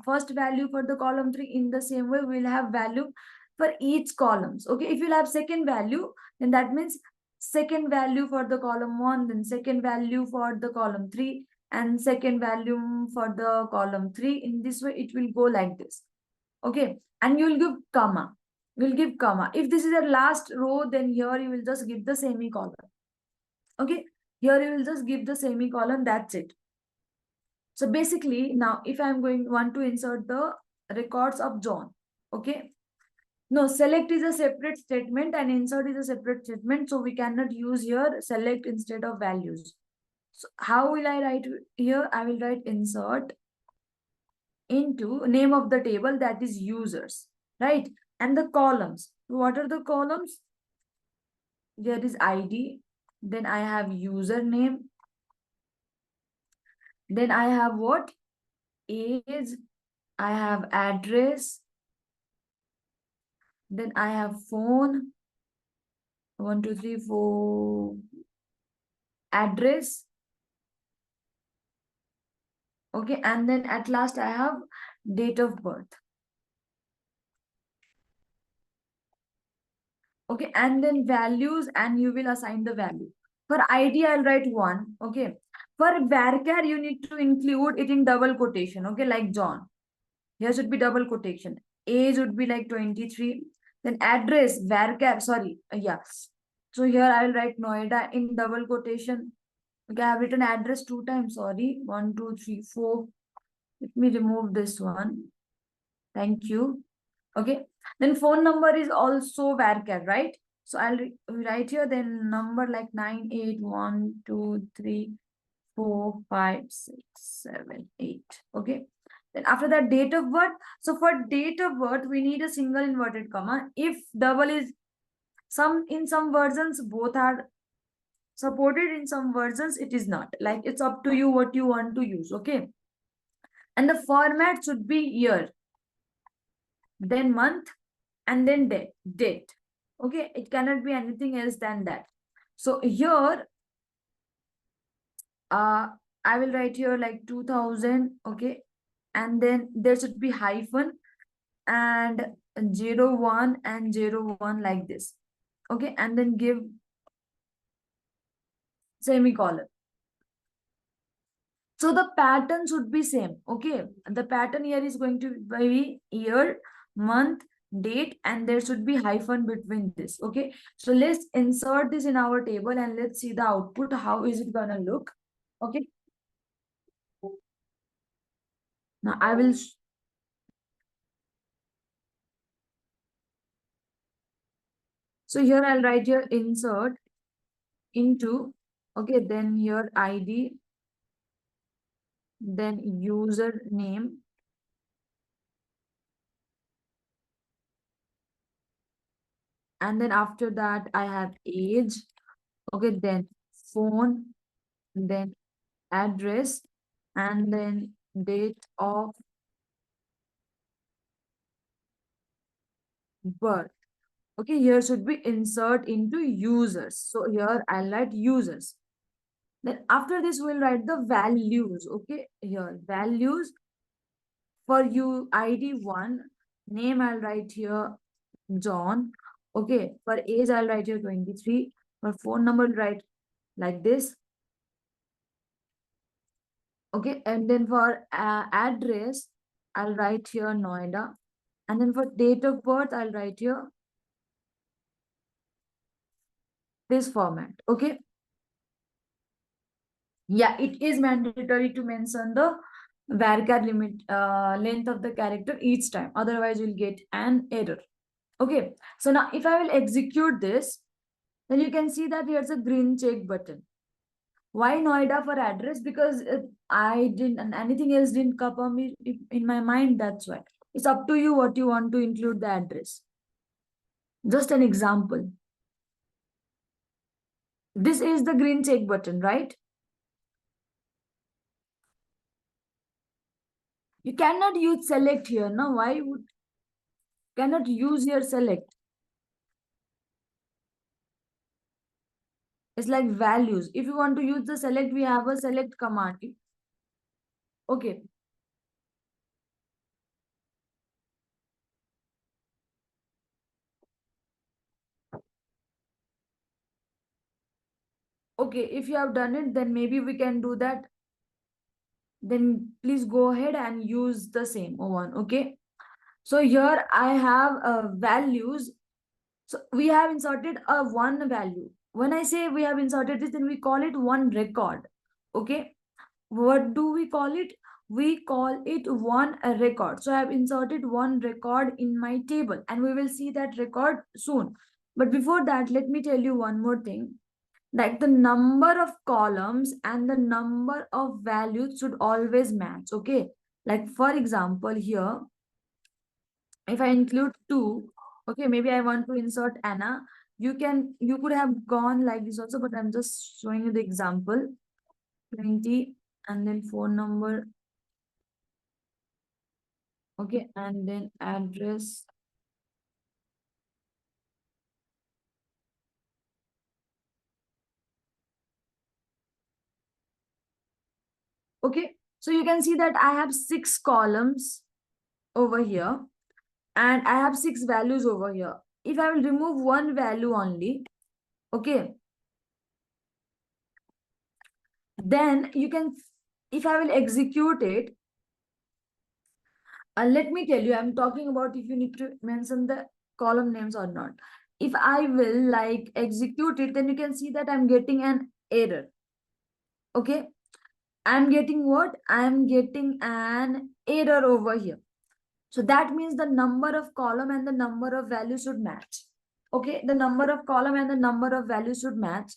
first value for the column 3. In the same way, we'll have value for each columns. Okay, if you'll have second value, then that means second value for the column 1, then second value for the column 3, and second value for the column 3. In this way, it will go like this. Okay, and you will give comma. We'll give comma. If this is the last row, then here you will just give the semicolon. Okay, here you will just give the semicolon. That's it. So basically, now if I'm want to insert the records of John, okay. No, select is a separate statement and insert is a separate statement. So we cannot use here select instead of values. So how will I write here? I will write insert into name of the table, that is users, right? And the columns. What are the columns? There is ID. Then I have username. Then I have what? Age. I have address. Then I have phone. 1, 2, 3, 4. Address. Okay. And then at last I have date of birth. Okay. And then values, and you will assign the value. For ID, I'll write 1. Okay. For varchar, you need to include it in double quotation. Okay. Like John. Here should be double quotation. Age would be like 23. Then address, varchar, sorry. Yeah. So here I will write Noida in double quotation. Okay, I have written address 2 times. Sorry. 1, 2, 3, 4. Let me remove this one. Thank you. Okay. Then phone number is also varchar, right? So I'll write here then number like 981234567 8. Okay. Then after that, date of birth. So for date of birth, we need a single inverted comma. If double is in some versions, both are supported in some versions, it is not. Like, it's up to you what you want to use. Okay, and the format should be year, then month, and then date. Okay, it cannot be anything else than that. So here, uh I will write here like 2000. Okay, and then there should be hyphen and 01 and 01 like this. Okay, and then give semicolon. So the pattern should be same. Okay, the pattern here is going to be year, month, date, and there should be hyphen between this. Okay, so let's insert this in our table and let's see the output. How is it gonna look? Okay, now I will. So here I'll write here insert into. Okay, then here ID, then user name, and then after that I have age. Okay, then phone, then address, and then date of birth. Okay, here should be insert into users. So here I'll write users. Then after this we'll write the values. Okay, here values for you ID 1, name I'll write here John. Okay, for age I'll write here 23. For phone number I'll write like this. Okay, and then for address I'll write here Noida. And then for date of birth I'll write here this format. Okay, yeah, it is mandatory to mention the varchar limit length of the character each time, otherwise you'll get an error. Okay, so now if I will execute this, then you can see that here's a green check button. Why Noida for address? Because I didn't, and anything else didn't come up in my mind. That's why. It's up to you what you want to include the address. Just an example. This is the green check button, right? You cannot use select here. No, why would cannot use your select? It's like values. If you want to use the select, we have a select command. Okay. Okay, if you have done it, then maybe we can do that. Then please go ahead and use the same one. Okay. So here I have values. So we have inserted a one value. When I say we have inserted this, then we call it one record. Okay. What do we call it? We call it one record. So I have inserted one record in my table and we will see that record soon. But before that, let me tell you one more thing. Like the number of columns and the number of values should always match. Okay. Like for example, here, if I include 2, okay, maybe I want to insert Anna. You could have gone like this also, but I'm just showing you the example. 20 and then phone number. Okay, and then address. Okay, so you can see that I have 6 columns over here and I have 6 values over here. If I will remove one value only, okay, then you can, if I will execute it, let me tell you, I'm talking about if you need to mention the column names or not. If I will like execute it, then you can see that I'm getting an error. Okay, I'm getting what? I'm getting an error over here. So that means the number of column and the number of values should match. Okay, the number of column and the number of values should match.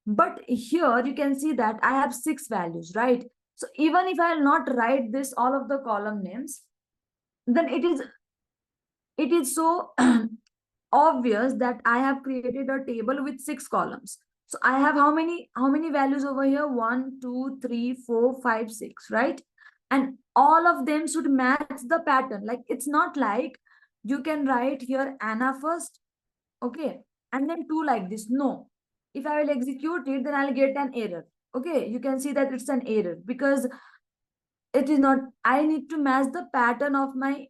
But here you can see that I have 6 values, right? So even if I will not write this, all of the column names, then it is so obvious that I have created a table with 6 columns. So I have how many values over here? 1, 2, 3, 4, 5, 6, right? And all of them should match the pattern. Like it's not like you can write here Anna first, okay, and then 2 like this. No. If I will execute it, then I'll get an error. Okay, you can see that it's an error because it is not, I need to match the pattern of my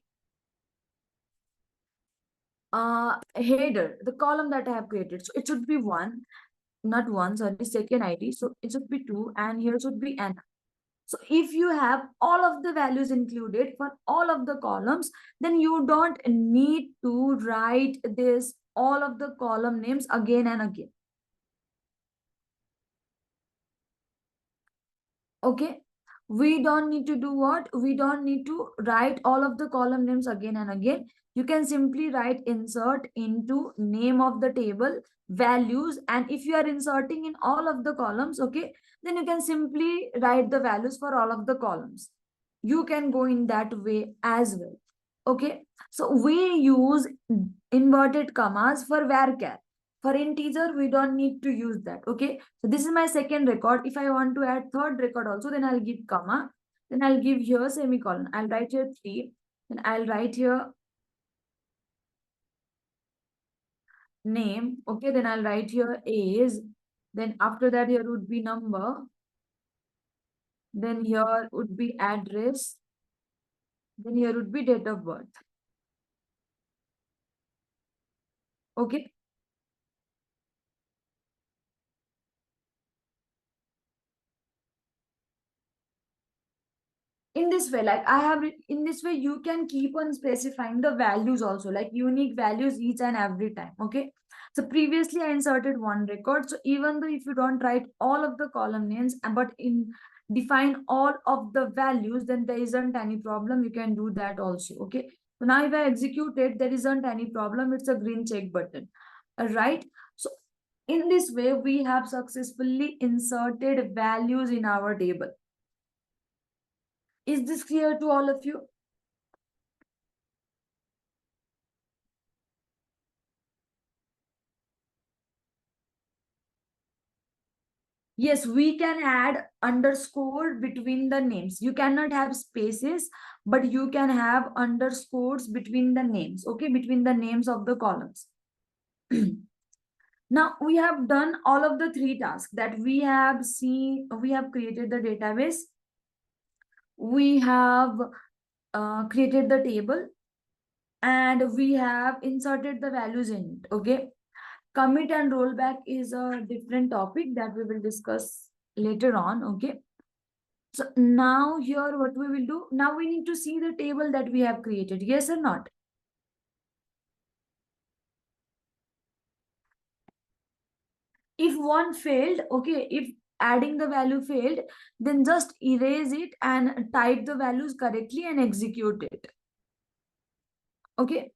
header, the column that I have created. So it should be 1, not 1, sorry, second ID. So it should be 2, and here should be N. So if you have all of the values included for all of the columns, then you don't need to write this all of the column names again and again. Okay, we don't need to do what? We don't need to write all of the column names again and again. You can simply write insert into name of the table values, and if you are inserting in all of the columns, okay, then you can simply write the values for all of the columns. You can go in that way as well. Okay, so we use inverted commas for varchar. For integer, we don't need to use that. Okay, so this is my second record. If I want to add third record also, then I'll give comma. Then I'll give here semicolon. I'll write here 3. Then I'll write here name. Okay, then I'll write here age. Then after that, here would be number. Then here would be address. Then here would be date of birth. Okay. In this way, like I have in this way, you can keep on specifying the values also, like unique values each and every time. Okay, so previously I inserted one record, so even though if you don't write all of the column names but in define all of the values, then there isn't any problem, you can do that also. Okay, so now if I execute it, there isn't any problem, it's a green check button. All right, so in this way we have successfully inserted values in our table. Is this clear to all of you? Yes, we can add underscore between the names. You cannot have spaces, but you can have underscores between the names, okay, between the names of the columns. Now we have done all of the 3 tasks that we have seen. We have created the database. We have created the table, and we have inserted the values in it, okay. Commit and rollback is a different topic that we will discuss later on. Okay, so now here what we will do, now we need to see the table that we have created, yes or not. If one failed, okay, if adding the value failed, then just erase it and type the values correctly and execute it. Okay,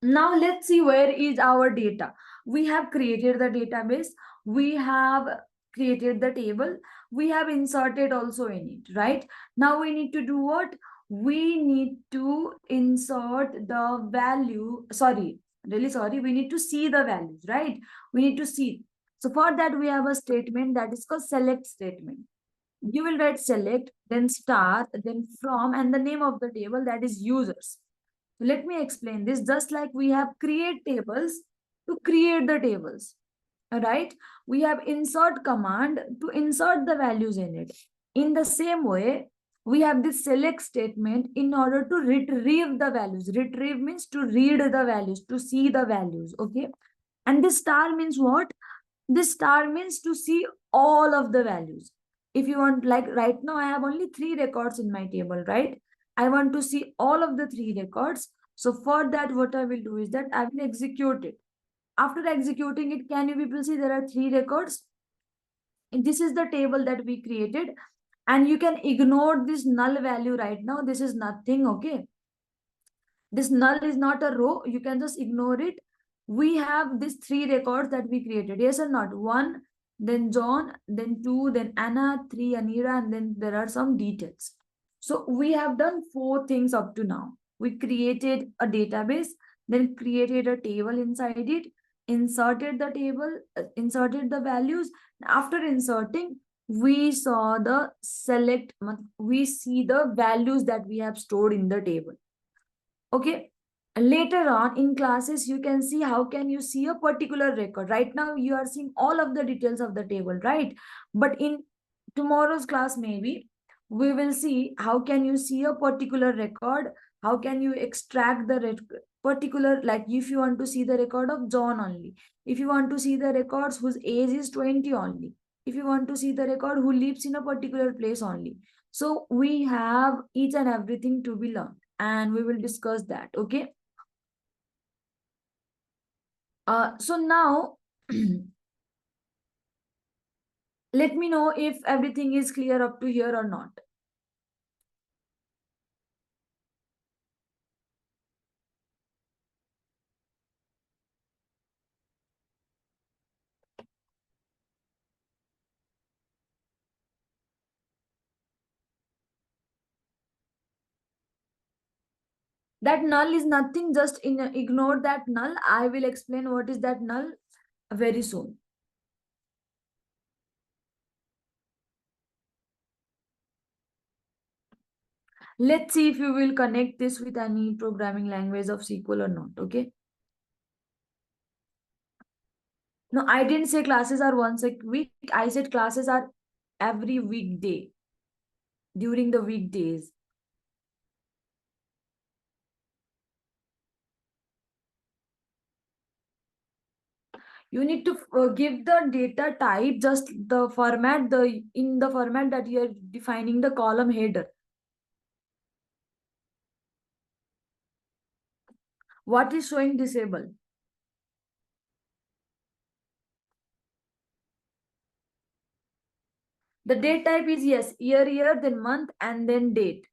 now let's see where is our data. We have created the database, we have created the table, we have inserted also in it, right? Now we need to do what? We need to insert the value, sorry, really sorry, we need to see the values, right? We need to see. So for that we have a statement that is called select statement. You will write select, then star, then from, and the name of the table, that is users. Let me explain this. Just like we have create tables to create the tables, right? We have insert command to insert the values in it. In the same way, we have this select statement in order to retrieve the values. Retrieve means to read the values, to see the values, okay? And this star means what? This star means to see all of the values. If you want, like right now, I have only 3 records in my table, right? I want to see all of the 3 records. So for that, what I will do is that I will execute it. After executing it, can you people see there are 3 records? And this is the table that we created. And you can ignore this null value right now. This is nothing, okay? This null is not a row. You can just ignore it. We have these 3 records that we created. Yes or not? 1, then John, then 2, then Anna, 3, Anira, and then there are some details. So we have done 4 things up to now. We created a database, then created a table inside it, inserted the table, inserted the values. After inserting, we saw the select, we see the values that we have stored in the table. Okay. Later on in classes, you can see how can you see a particular record. Right now, you are seeing all of the details of the table, right? But in tomorrow's class, maybe we will see how can you see a particular record, how can you extract the particular, like if you want to see the record of John only, if you want to see the records whose age is 20 only, if you want to see the record who lives in a particular place only. So we have each and everything to be learned, and we will discuss that. Okay. So now let me know if everything is clear up to here or not. That null is nothing, just ignore that null. I will explain what is that null very soon. Let's see if you will connect this with any programming language of SQL or not. Okay. No, I didn't say classes are once a week. I said classes are every weekday during the weekdays. You need to give the data type, just the format, the in the format that you are defining the column header. What is showing disabled? The date type is yes, year, then month, and then date.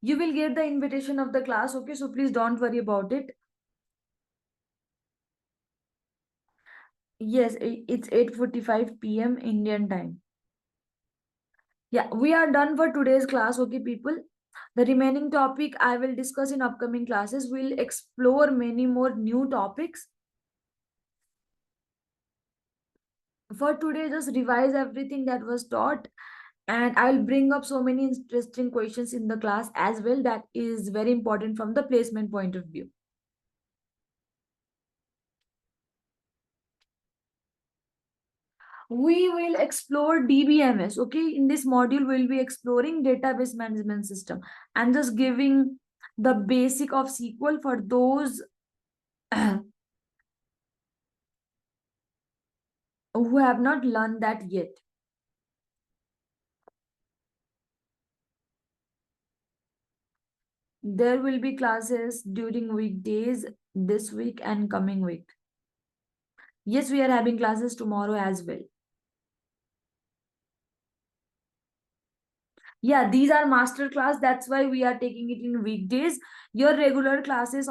You will get the invitation of the class. Okay, so please don't worry about it. Yes, it's 8:45 p.m. Indian time. Yeah, we are done for today's class. Okay, people. The remaining topic I will discuss in upcoming classes. We'll explore many more new topics. For today, just revise everything that was taught, and I'll bring up so many interesting questions in the class as well, that is very important from the placement point of view. We will explore DBMS. Okay, in this module we'll be exploring database management system and just giving the basic of SQL for those who have not learned that yet. There will be classes during weekdays this week and coming week. Yes, we are having classes tomorrow as well. Yeah, these are master class. That's why we are taking it in weekdays. Your regular classes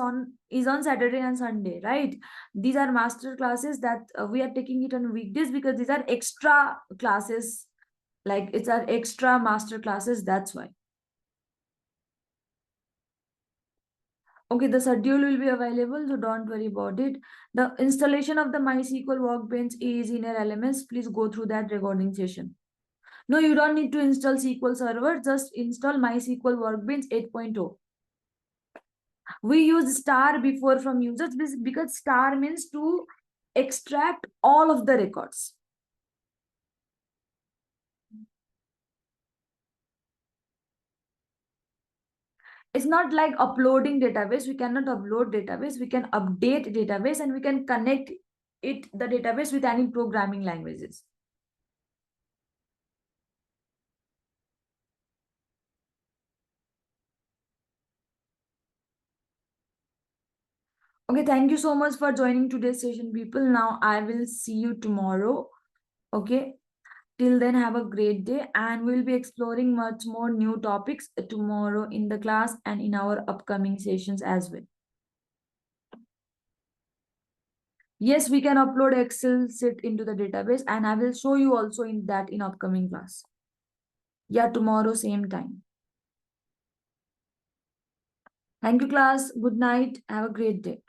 is on Saturday and Sunday, right? These are master classes that we are taking it on weekdays because these are extra classes. Like it's our extra master classes. That's why. Okay, the schedule will be available, so don't worry about it. The installation of the MySQL Workbench is in your LMS. Please go through that recording session. No, you don't need to install SQL Server. Just install MySQL Workbench 8.0. We use star before from users because star means to extract all of the records. It's not like uploading database. We cannot upload database. We can update database, and we can connect the database with any programming languages. Okay, thank you so much for joining today's session, people. Now I will see you tomorrow. Okay. Till then, have a great day, and we'll be exploring much more new topics tomorrow in the class and in our upcoming sessions as well. Yes, we can upload Excel sheet into the database, and I will show you also in that in upcoming class. Yeah, tomorrow, same time. Thank you, class. Good night. Have a great day.